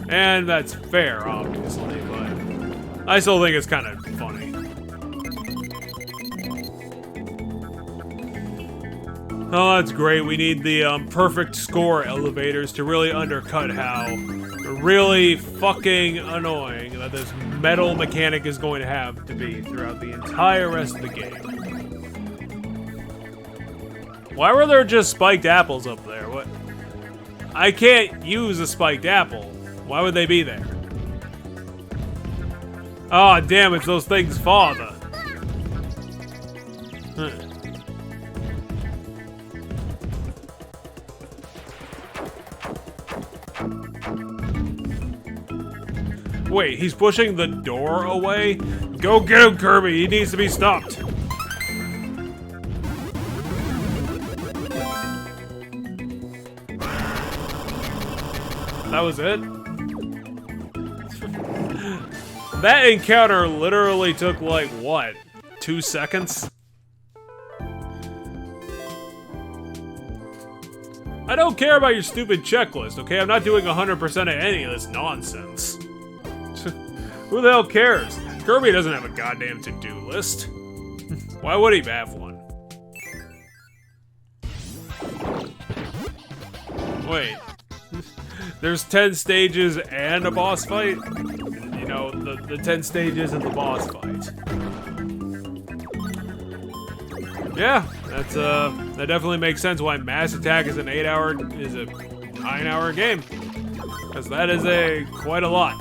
And that's fair, obviously, but I still think it's kind of funny. Oh, that's great. We need the perfect score elevators to really undercut how really fucking annoying that this metal mechanic is going to have to be throughout the entire rest of the game. Why were there just spiked apples up there? What? I can't use a spiked apple. Why would they be there? Oh, damn, it's those things' father. Wait, he's pushing the door away? Go get him, Kirby! He needs to be stopped! That was it? That encounter literally took, like, what? 2 seconds? I don't care about your stupid checklist, okay? I'm not doing 100% of any of this nonsense. Who the hell cares? Kirby doesn't have a goddamn to-do list. Why would he have one? Wait. There's 10 stages and a boss fight? You know, the 10 stages and the boss fight. Yeah, that definitely makes sense why Mass Attack is a 9-hour game. Because that is quite a lot.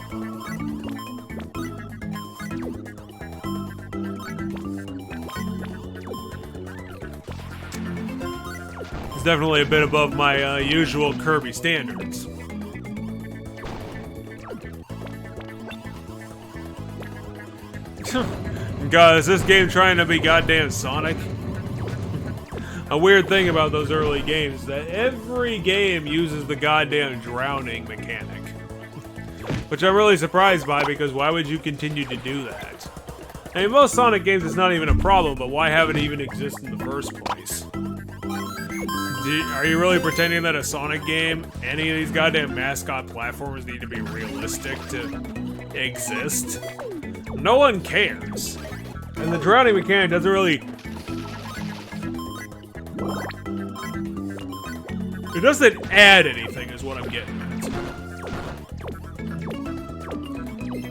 It's definitely a bit above my usual Kirby standards. God, is this game trying to be goddamn Sonic? A weird thing about those early games is that every game uses the goddamn drowning mechanic. Which I'm really surprised by, because why would you continue to do that? I mean, most Sonic games it's not even a problem, but why have it even exist in the first place? Are you really pretending that a Sonic game, any of these goddamn mascot platformers need to be realistic to exist? No one cares. And the drowning mechanic doesn't really... It doesn't add anything, is what I'm getting at.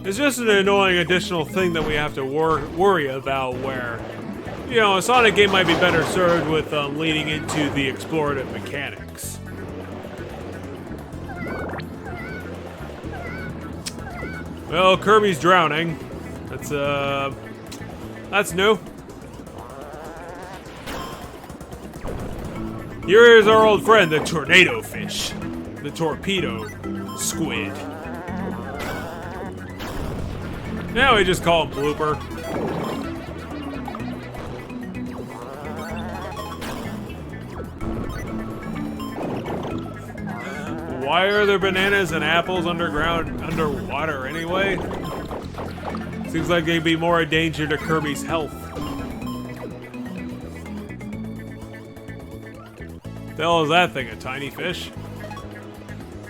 It's just an annoying additional thing that we have to worry about where, you know, a Sonic game might be better served with leading into the explorative mechanics. Well, Kirby's drowning. That's new. Here is our old friend, the tornado fish. The torpedo squid. Now we just call him Blooper. Why are there bananas and apples underwater anyway? Seems like they'd be more a danger to Kirby's health. The hell is that thing, a tiny fish?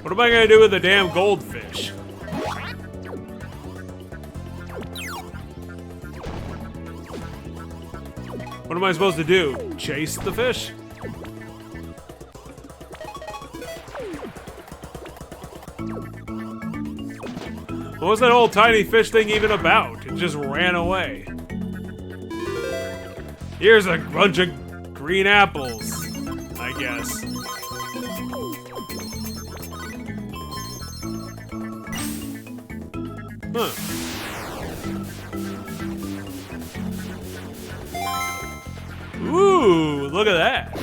What am I gonna do with the damn goldfish? What am I supposed to do? Chase the fish? What was that old tiny fish thing even about? It just ran away. Here's a bunch of green apples, I guess. Huh. Ooh, look at that.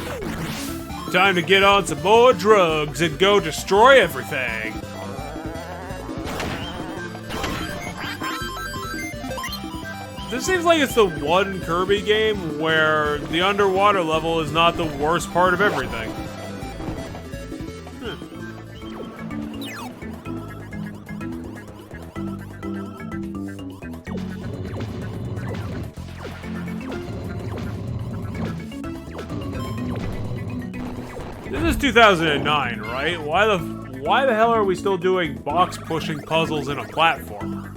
Time to get on some more drugs and go destroy everything. This seems like it's the one Kirby game where the underwater level is not the worst part of everything. This is 2009, right? Why the hell are we still doing box pushing puzzles in a platformer?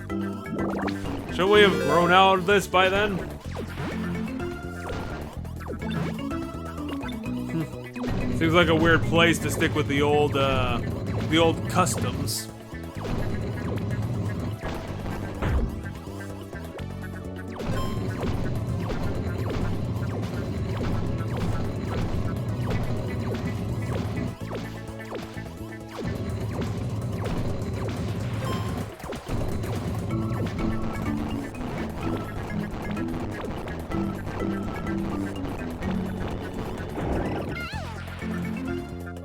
Shouldn't we have grown out of this by then? Seems like a weird place to stick with the old customs.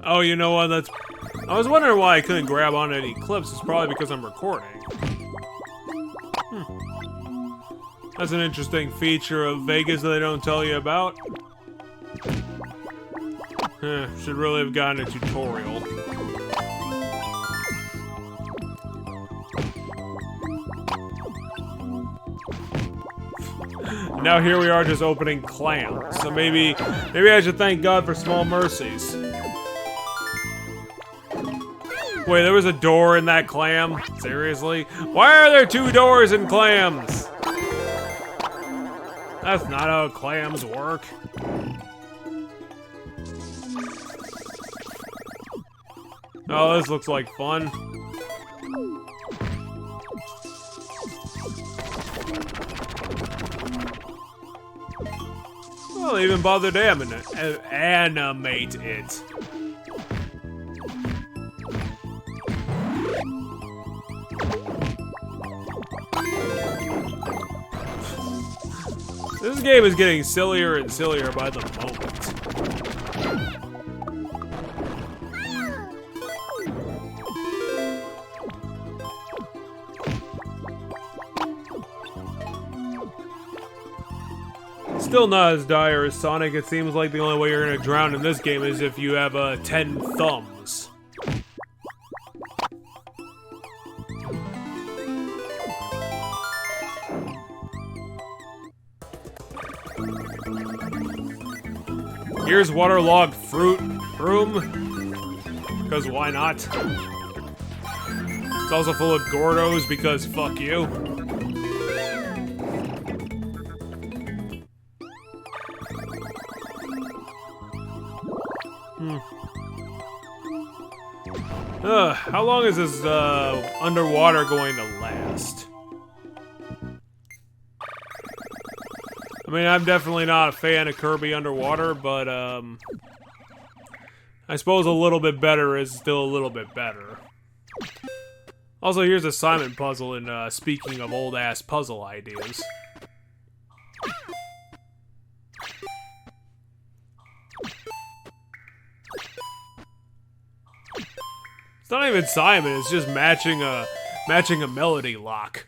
Oh, you know what? I was wondering why I couldn't grab on any clips. It's probably because I'm recording. That's an interesting feature of Vegas that they don't tell you about. Should really have gotten a tutorial. Now here we are just opening clams. So maybe I should thank God for small mercies. Wait, there was a door in that clam? Seriously? Why are there two doors in clams? That's not how clams work. Oh, this looks like fun. Well, they even bothered to animate it. This game is getting sillier and sillier by the moment. Still not as dire as Sonic. It seems like the only way you're gonna drown in this game is if you have 10 thumbs. Here's waterlogged fruit room, because why not? It's also full of Gordos, because fuck you. How long is this underwater going to last? I mean, I'm definitely not a fan of Kirby underwater, but, I suppose a little bit better is still a little bit better. Also, here's a Simon puzzle, and, speaking of old-ass puzzle ideas. It's not even Simon, it's just matching a melody lock.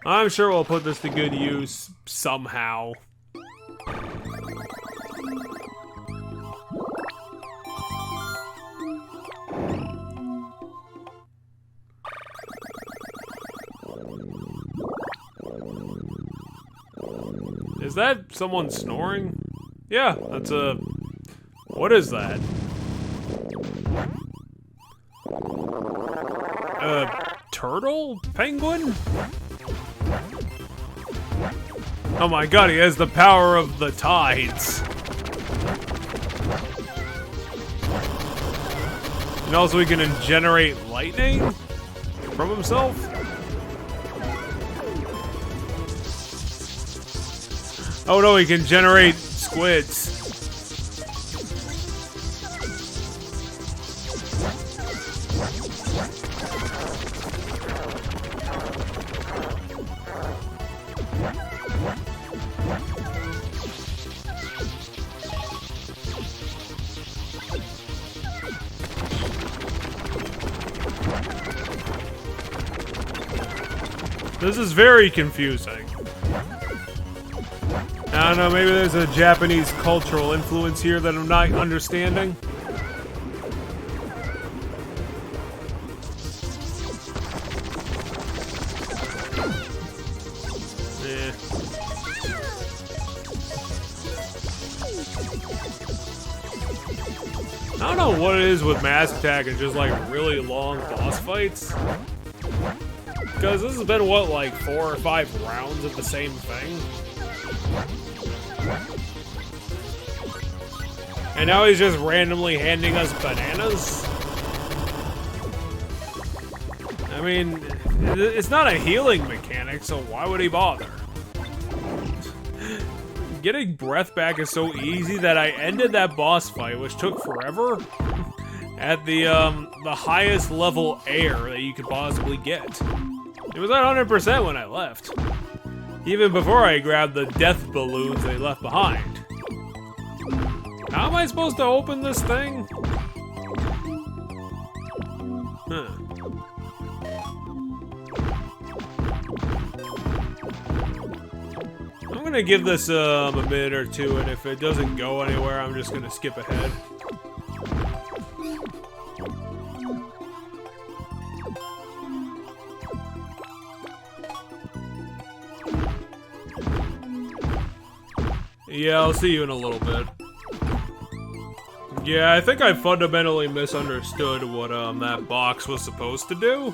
I'm sure we'll put this to good use somehow. Is that someone snoring? Yeah, that's a... What is that? turtle? Penguin? Oh my god, he has the power of the tides. And also he can generate lightning from himself? Oh no, he can generate squids. This is very confusing. I don't know, maybe there's a Japanese cultural influence here that I'm not understanding. I don't know what it is with Mass Attack and just like really long boss fights. Because this has been, what, like 4 or 5 rounds of the same thing? And now he's just randomly handing us bananas? I mean, it's not a healing mechanic, so why would he bother? Getting breath back is so easy that I ended that boss fight, which took forever, at the highest level air that you could possibly get. It was at 100% when I left. Even before I grabbed the death balloons they left behind. How am I supposed to open this thing? Huh. I'm gonna give this a minute or two, and if it doesn't go anywhere, I'm just gonna skip ahead. Yeah, I'll see you in a little bit. Yeah, I think I fundamentally misunderstood what that box was supposed to do.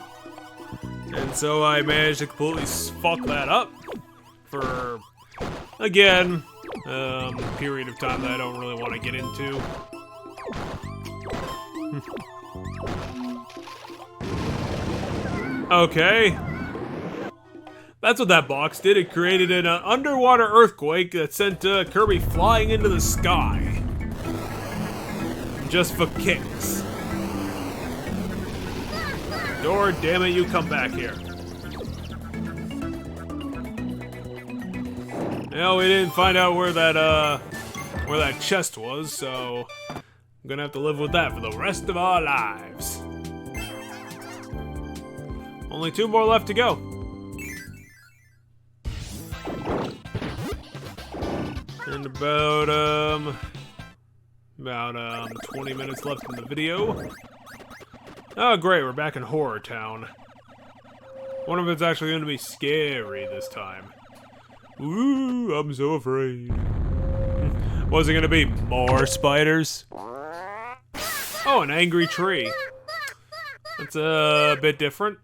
And so I managed to completely fuck that up for, again, a period of time that I don't really want to get into. Okay. That's what that box did. It created an underwater earthquake that sent Kirby flying into the sky. Just for kicks. Door, damn it, you come back here. Well, we didn't find out where that chest was, so I'm gonna have to live with that for the rest of our lives. Only 2 more left to go. And about 20 minutes left in the video. Oh great, we're back in Horror Town. Wonder if it's actually going to be scary this time. Ooh, I'm so afraid. Was it going to be more spiders? Oh, an angry tree. That's a bit different.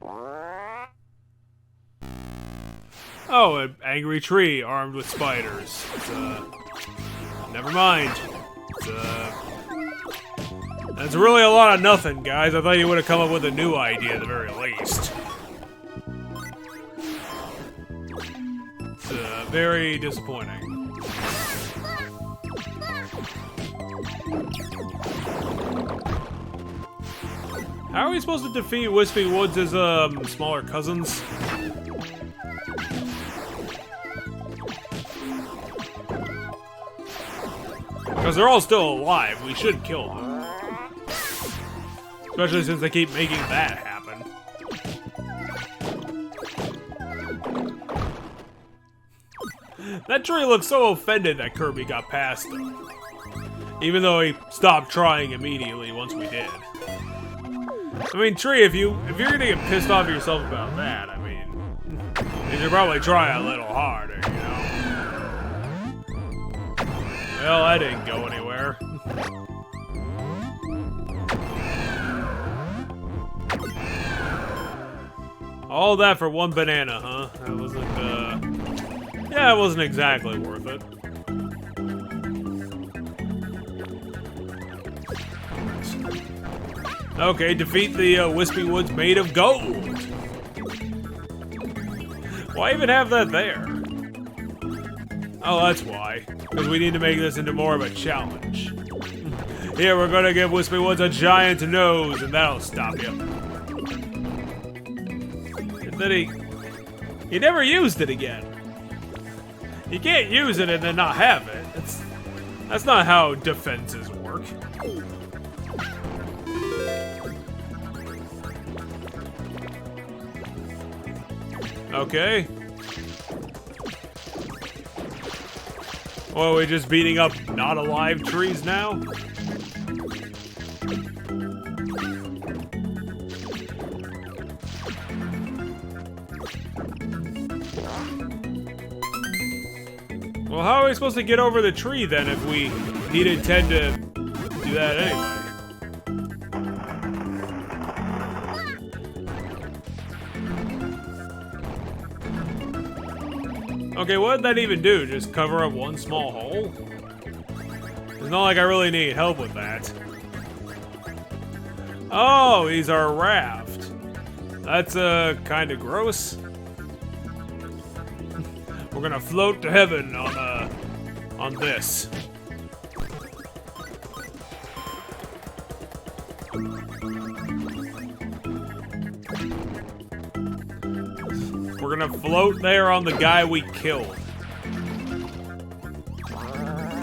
Oh, an angry tree armed with spiders. Never mind. That's really a lot of nothing, guys. I thought you would have come up with a new idea at the very least. It's very disappointing. How are we supposed to defeat Wispy Woods' smaller cousins? Because they're all still alive, we should kill them. Especially since they keep making that happen. That tree looks so offended that Kirby got past them. Even though he stopped trying immediately once we did. I mean, tree, if you're gonna get pissed off at yourself about that, I mean, you should probably try a little harder, you know? Well, that didn't go anywhere. All that for one banana, huh? That wasn't, yeah, it wasn't exactly worth it. Okay, defeat the Wispy Woods made of gold. Why even have that there? Oh, that's why. Because we need to make this into more of a challenge. Here, we're gonna give Wispy Woods a giant nose, and that'll stop him. And then he never used it again. You can't use it and then not have it. That's not how defenses work. Okay. Oh, are we just beating up not alive trees now? Well, how are we supposed to get over the tree then if we need to intend to do that anyway? Okay, what did that even do? Just cover up one small hole? It's not like I really need help with that. Oh, he's our raft. That's, kind of gross. We're gonna float to heaven on this. We're gonna float there on the guy we killed.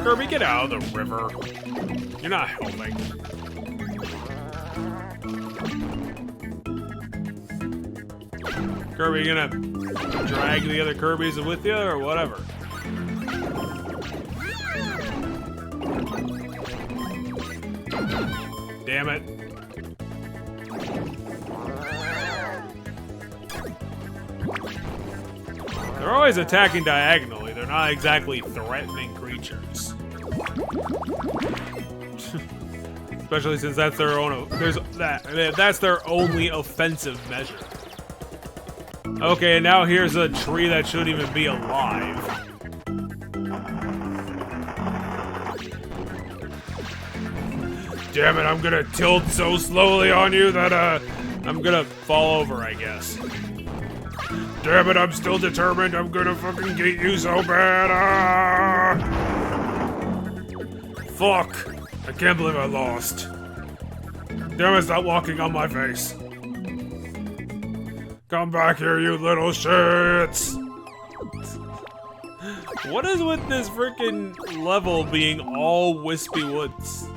Kirby, get out of the river. You're not helping. Kirby, you gonna drag the other Kirbys with you or whatever? Damn it. They're always attacking diagonally. They're not exactly threatening creatures. Especially since that's their own. That's their only offensive measure. Okay, and now here's a tree that shouldn't even be alive. Damn it, I'm gonna tilt so slowly on you that, I'm gonna fall over, I guess. Damn it, I'm still determined. I'm gonna fucking get you so bad. Fuck. I can't believe I lost. Damn it, stop walking on my face. Come back here, you little shits. What is with this freaking level being all Wispy Woods?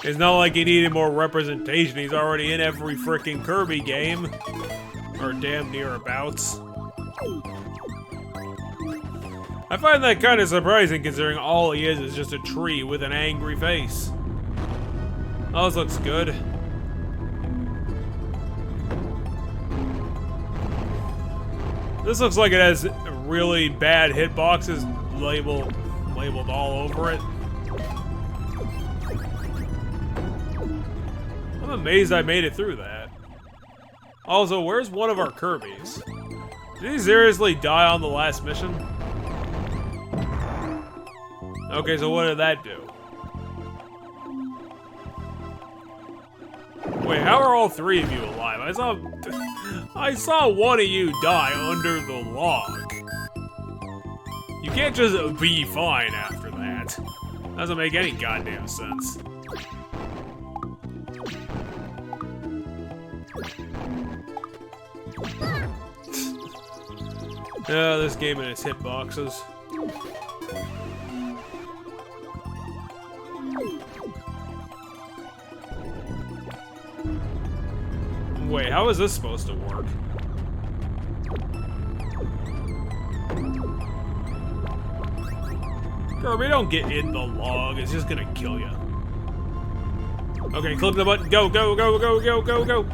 It's not like he needed more representation. He's already in every freaking Kirby game. Or damn near abouts. I find that kind of surprising considering all he is just a tree with an angry face. Oh, this looks good. This looks like it has really bad hitboxes labeled all over it. I'm amazed I made it through that. Also, where's one of our Kirbys? Did he seriously die on the last mission? Okay, so what did that do? Wait, how are all three of you alive? I saw one of you die under the log. You can't just be fine after that. Doesn't make any goddamn sense. Yeah, this game and its hitboxes. Wait, how is this supposed to work? Kirby, don't get in the log. It's just gonna kill you. Okay, click the button. Go, go, go, go, go, go, go.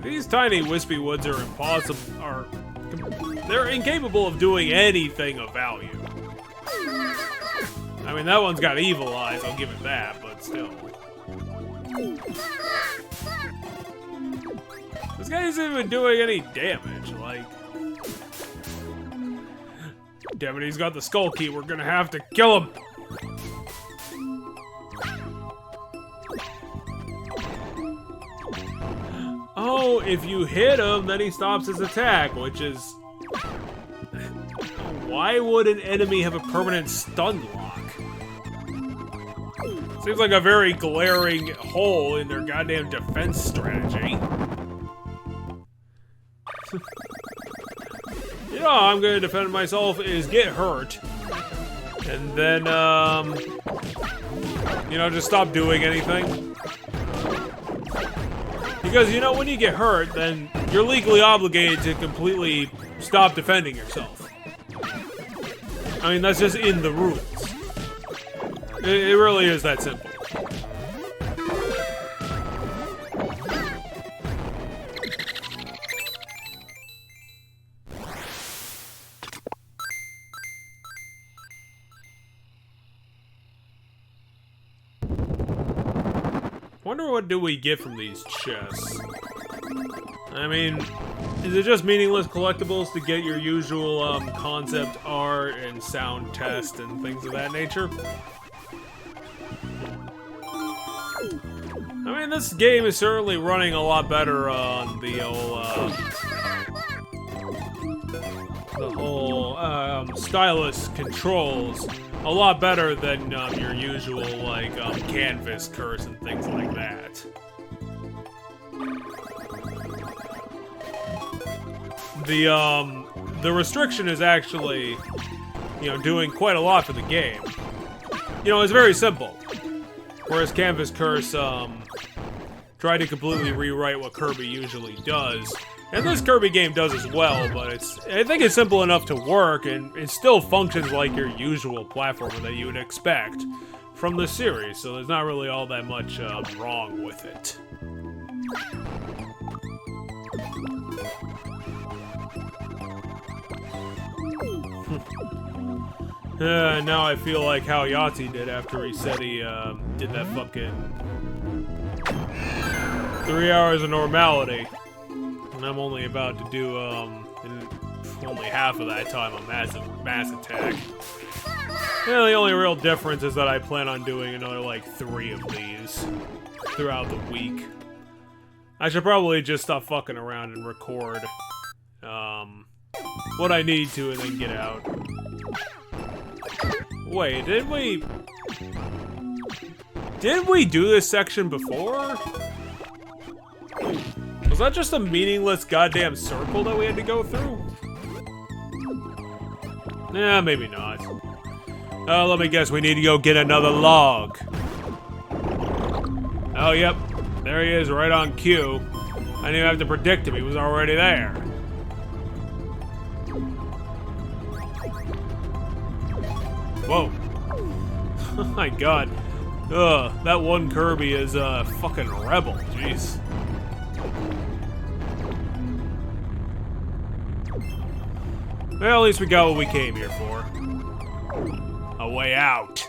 These tiny Wispy Woods are impossible. They're incapable of doing anything of value. I mean, that one's got evil eyes, I'll give it that, but still. This guy isn't even doing any damage, like... Damn it, he's got the skull key, we're gonna have to kill him! Oh, if you hit him, then he stops his attack, which is... Why would an enemy have a permanent stun lock? Seems like a very glaring hole in their goddamn defense strategy. You know how I'm gonna defend myself is get hurt. And then, you know, just stop doing anything. Because, you know, when you get hurt, then you're legally obligated to completely stop defending yourself. I mean, that's just in the rules. It really is that simple. Wonder what do we get from these chests? I mean, is it just meaningless collectibles to get your usual concept art and sound test and things of that nature? I mean, this game is certainly running a lot better on the whole stylus controls. A lot better than your usual, like, canvas curse and things like that. The restriction is actually, you know, doing quite a lot for the game. You know, it's very simple. Whereas Canvas Curse, tried to completely rewrite what Kirby usually does. And this Kirby game does as well, but I think it's simple enough to work, and it still functions like your usual platformer that you would expect from the series, so there's not really all that much wrong with it. Now I feel like how Yahtzee did after he said he did that fucking 3 hours of normality. And I'm only about to do, in only half of that time, a mass attack. Yeah, the only real difference is that I plan on doing another, like, 3 of these throughout the week. I should probably just stop fucking around and record, what I need to and then get out. Wait, did we do this section before? Was that just a meaningless goddamn circle that we had to go through? Yeah, maybe not. Let me guess, we need to go get another log. Oh, yep. There he is, right on cue. I didn't even have to predict him, he was already there. Whoa. Oh my god. Ugh, that one Kirby is a fucking rebel, jeez. Well, at least we got what we came here for. A way out.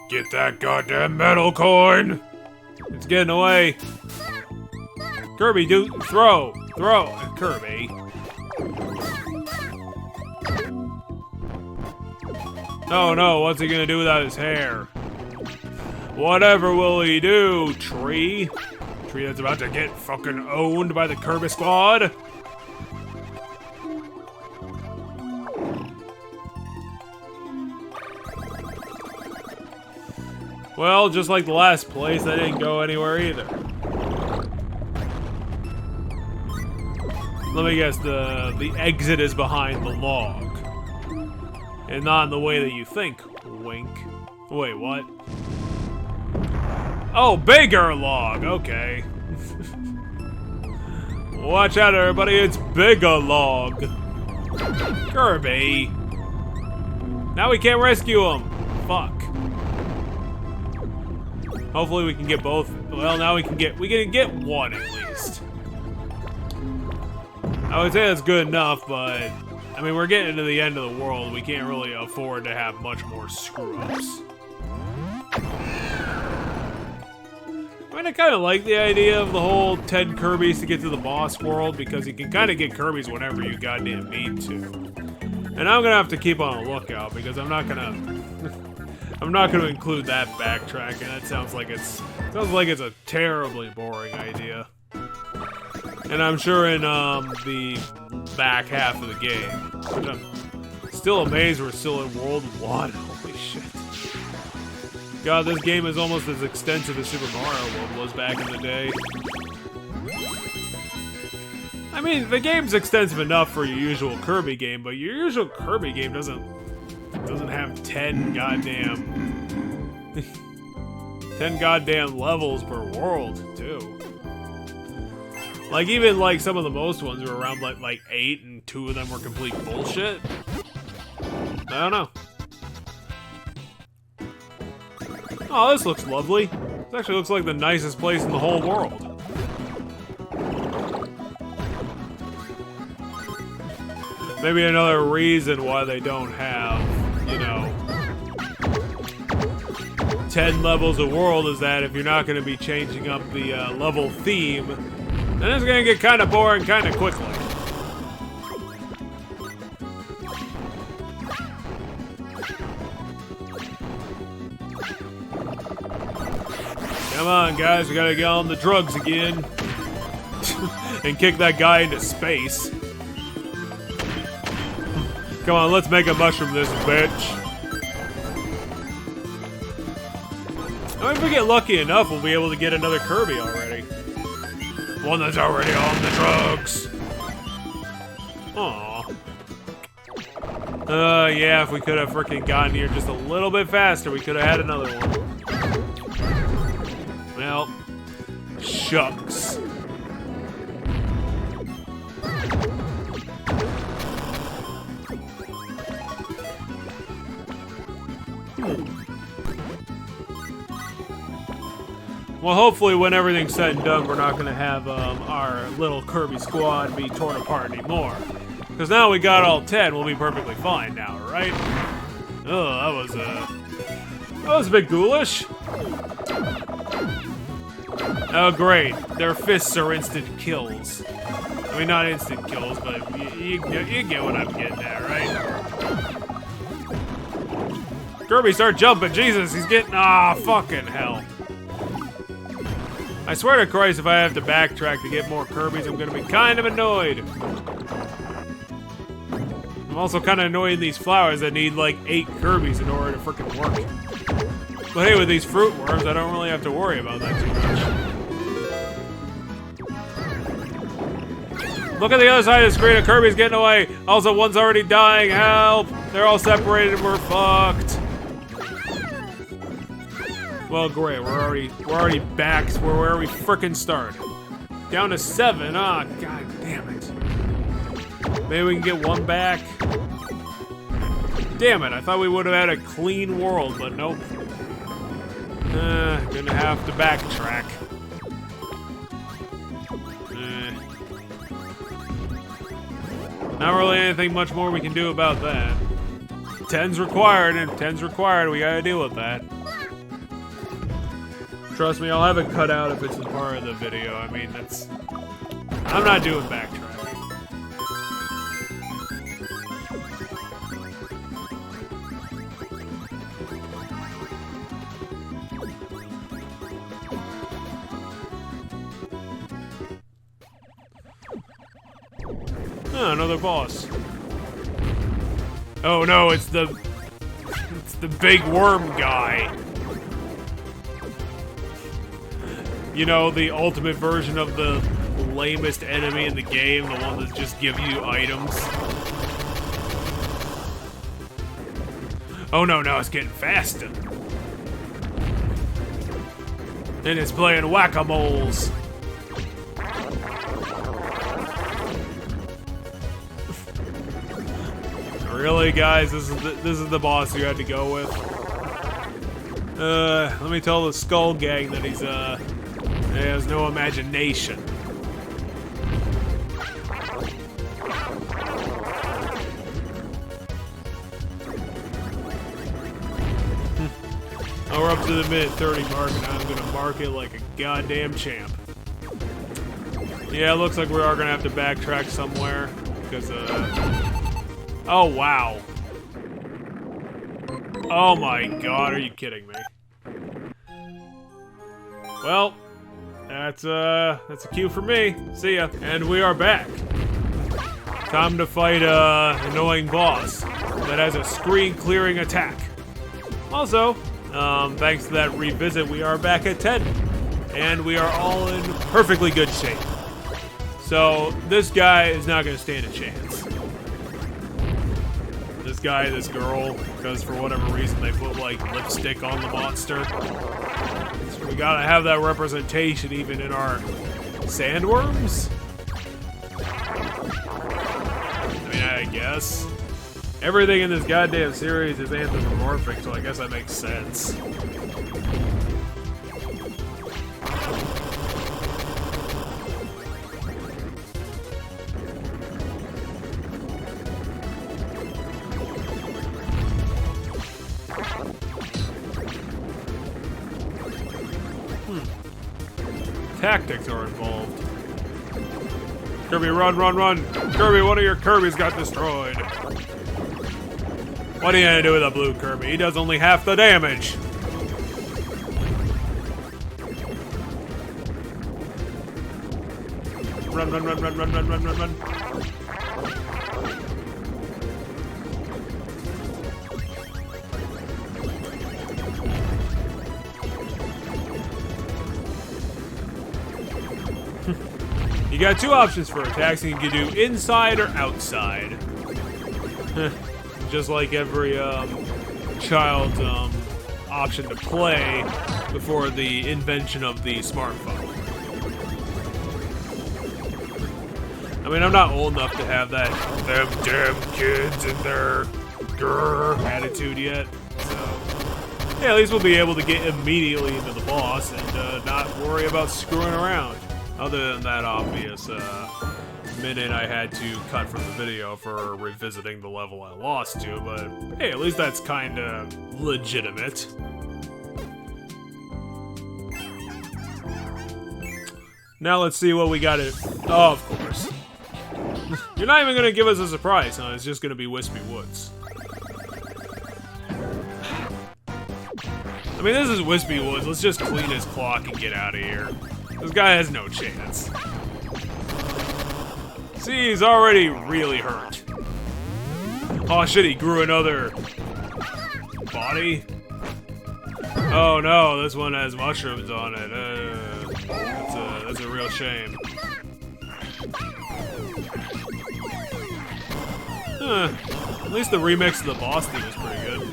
Get that goddamn metal coin! It's getting away. Kirby, throw! Throw! Kirby. Oh no, what's he gonna do without his hair? Whatever will he do, tree? Tree that's about to get fucking owned by the Kirby squad? Well, just like the last place, that didn't go anywhere either. Let me guess, the exit is behind the log. And not in the way that you think, wink. Wait, what? Oh, bigger log, okay. Watch out, everybody, it's bigger log. Kirby. Now we can't rescue him. Fuck. Hopefully we can get both. Well, now we can get one at least. I would say that's good enough, but I mean, we're getting to the end of the world. We can't really afford to have much more screw-ups. I mean, I kind of like the idea of the whole 10 Kirbys to get to the boss world, because you can kind of get Kirbys whenever you goddamn need to. And I'm gonna have to keep on a lookout, because I'm not gonna include that backtracking. That sounds like it's a terribly boring idea. And I'm sure in the back half of the game, which I'm still amazed we're still in World 1. Holy shit. God, this game is almost as extensive as Super Mario World was back in the day. I mean, the game's extensive enough for your usual Kirby game, but your usual Kirby game doesn't have 10 goddamn levels per world, too. Like, even, like, some of the most ones were around, like 8, and 2 of them were complete bullshit. I don't know. Oh, this looks lovely. This actually looks like the nicest place in the whole world. Maybe another reason why they don't have, you know, 10 levels of world is that if you're not going to be changing up the level theme, then it's going to get kind of boring kind of quickly. Come on, guys, we gotta get on the drugs again. And kick that guy into space. Come on, let's make a mushroom this bitch. I mean, if we get lucky enough, we'll be able to get another Kirby already. One that's already on the drugs. Aww. Yeah, if we could have freaking gotten here just a little bit faster, we could have had another one. Well, shucks. Well, hopefully when everything's said and done, we're not going to have our little Kirby squad be torn apart anymore. Because now we got all 10, we'll be perfectly fine now, right? Oh, that was a bit ghoulish. Oh, great. Their fists are instant kills. I mean, not instant kills, but you get what I'm getting at, right? Kirby, start jumping. Jesus, he's getting... Ah, fucking hell. I swear to Christ, if I have to backtrack to get more Kirbys, I'm gonna be kind of annoyed. I'm also kind of annoyed in these flowers that need, like, 8 Kirbys in order to frickin' work. But hey, with these fruit worms, I don't really have to worry about that too much. Look at the other side of the screen, a Kirby's getting away. Also, one's already dying, help! They're all separated, we're fucked. Well, great, we're already back to where we frickin' started. Down to 7, ah, god damn it. Maybe we can get one back. Damn it, I thought we would have had a clean world, but nope. Gonna have to backtrack. Not really anything much more we can do about that. 10's required, and if 10's required, we gotta deal with that. Trust me, I'll have it cut out if it's a part of the video. I mean, that's... I'm not doing backtracking. Oh, another boss. Oh no, it's the big worm guy. You know, the ultimate version of the lamest enemy in the game, the one that just gives you items. Oh no, now it's getting faster. And it's playing whack-a-moles. Really, guys? This is the boss you had to go with? Let me tell the Skull Gang that he has no imagination. Now we're up to the minute 30 mark, and I'm gonna mark it like a goddamn champ. Yeah, it looks like we are gonna have to backtrack somewhere, because, oh, wow. Oh my god, are you kidding me? Well, that's a cue for me. See ya. And we are back. Time to fight a annoying boss that has a screen-clearing attack. Also, thanks to that revisit, we are back at 10. And we are all in perfectly good shape. So, this guy is not going to stand a chance. This guy, this girl, because for whatever reason they put, like, lipstick on the monster. So we gotta have that representation even in our sandworms? I mean, I guess. Everything in this goddamn series is anthropomorphic, so I guess that makes sense. Tactics are involved. Kirby, run, run, run! Kirby, one of your Kirbys got destroyed. What are you gonna do with a blue Kirby? He does only half the damage. Run, run, run, run, run, run, run, run, run. You got two options for attacks. You can do inside or outside. Just like every child's option to play before the invention of the smartphone. I mean, I'm not old enough to have that them damn kids in their grrr attitude yet. So, yeah, at least we'll be able to get immediately into the boss and not worry about screwing around. Other than that obvious minute I had to cut from the video for revisiting the level I lost to, but hey, at least that's kinda legitimate. Now let's see what we got it. Oh, of course. You're not even gonna give us a surprise, huh? It's just gonna be Wispy Woods. I mean, this is Wispy Woods. Let's just clean his clock and get out of here. This guy has no chance. See, he's already really hurt. Oh shit, he grew another body? Oh no, this one has mushrooms on it. That's a real shame. At least the remix of the boss theme is pretty good.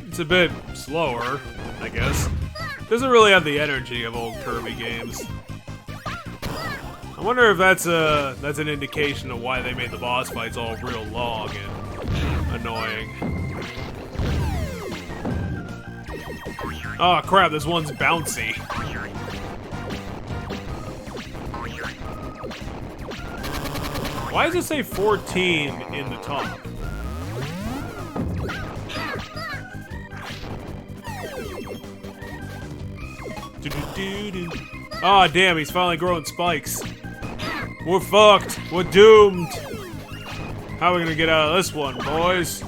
It's a bit slower, I guess. Doesn't really have the energy of old Kirby games. I wonder if that's an indication of why they made the boss fights all real long and annoying. Oh crap, this one's bouncy. Why does it say 14 in the top? Oh damn, he's finally growing spikes. We're fucked. We're doomed. How are we gonna get out of this one, boys?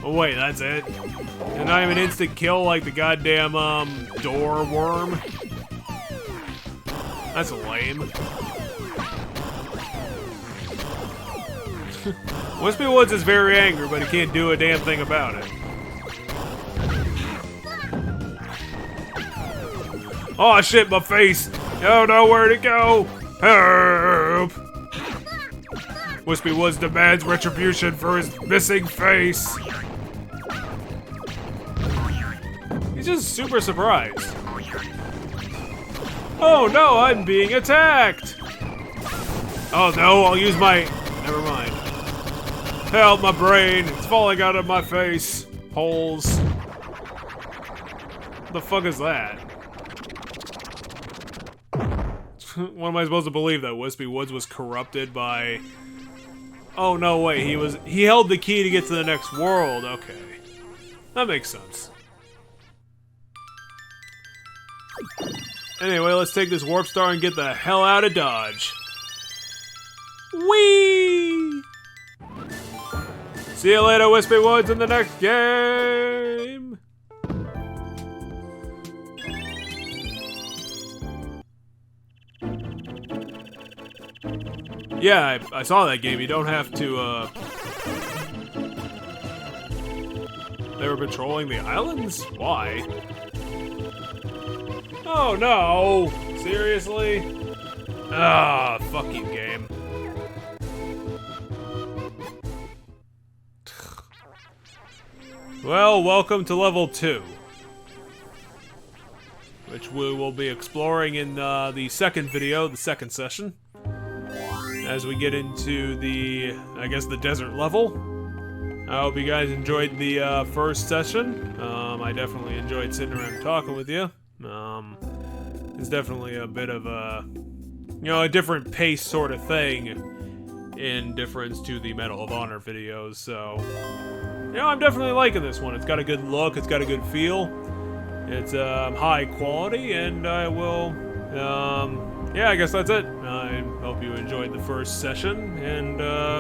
Oh wait, that's it? And not even instant kill like the goddamn door worm? That's lame. Wispy Woods is very angry, but he can't do a damn thing about it. Oh shit, my face! Oh no, where'd it go? Help! Wispy Woods demands retribution for his missing face. He's just super surprised. Oh no, I'm being attacked! Oh no, I'll use my... Never mind. Help, my brain. It's falling out of my face. Holes. What the fuck is that? What am I supposed to believe? That Wispy Woods was corrupted by... Oh, no, wait. He held the key to get to the next world. Okay. That makes sense. Anyway, let's take this Warp Star and get the hell out of Dodge. Whee! See you later, Wispy Woods, in the next game! Yeah, I saw that game. You don't have to, They were patrolling the islands? Why? Oh no! Seriously? Ah, fuck you, game. Well, welcome to level 2. Which we will be exploring in the second video, the second session. As we get into the, I guess, the desert level. I hope you guys enjoyed the first session. I definitely enjoyed sitting around talking with you. It's definitely a bit of a, you know, a different pace sort of thing in difference to the Medal of Honor videos, so, you know, I'm definitely liking this one. It's got a good look, it's got a good feel, it's high quality, and I will, yeah, I guess that's it. I hope you enjoyed the first session, and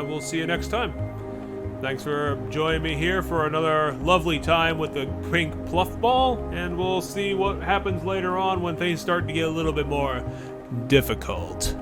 we'll see you next time. Thanks for joining me here for another lovely time with the pink pluff ball, and we'll see what happens later on when things start to get a little bit more difficult.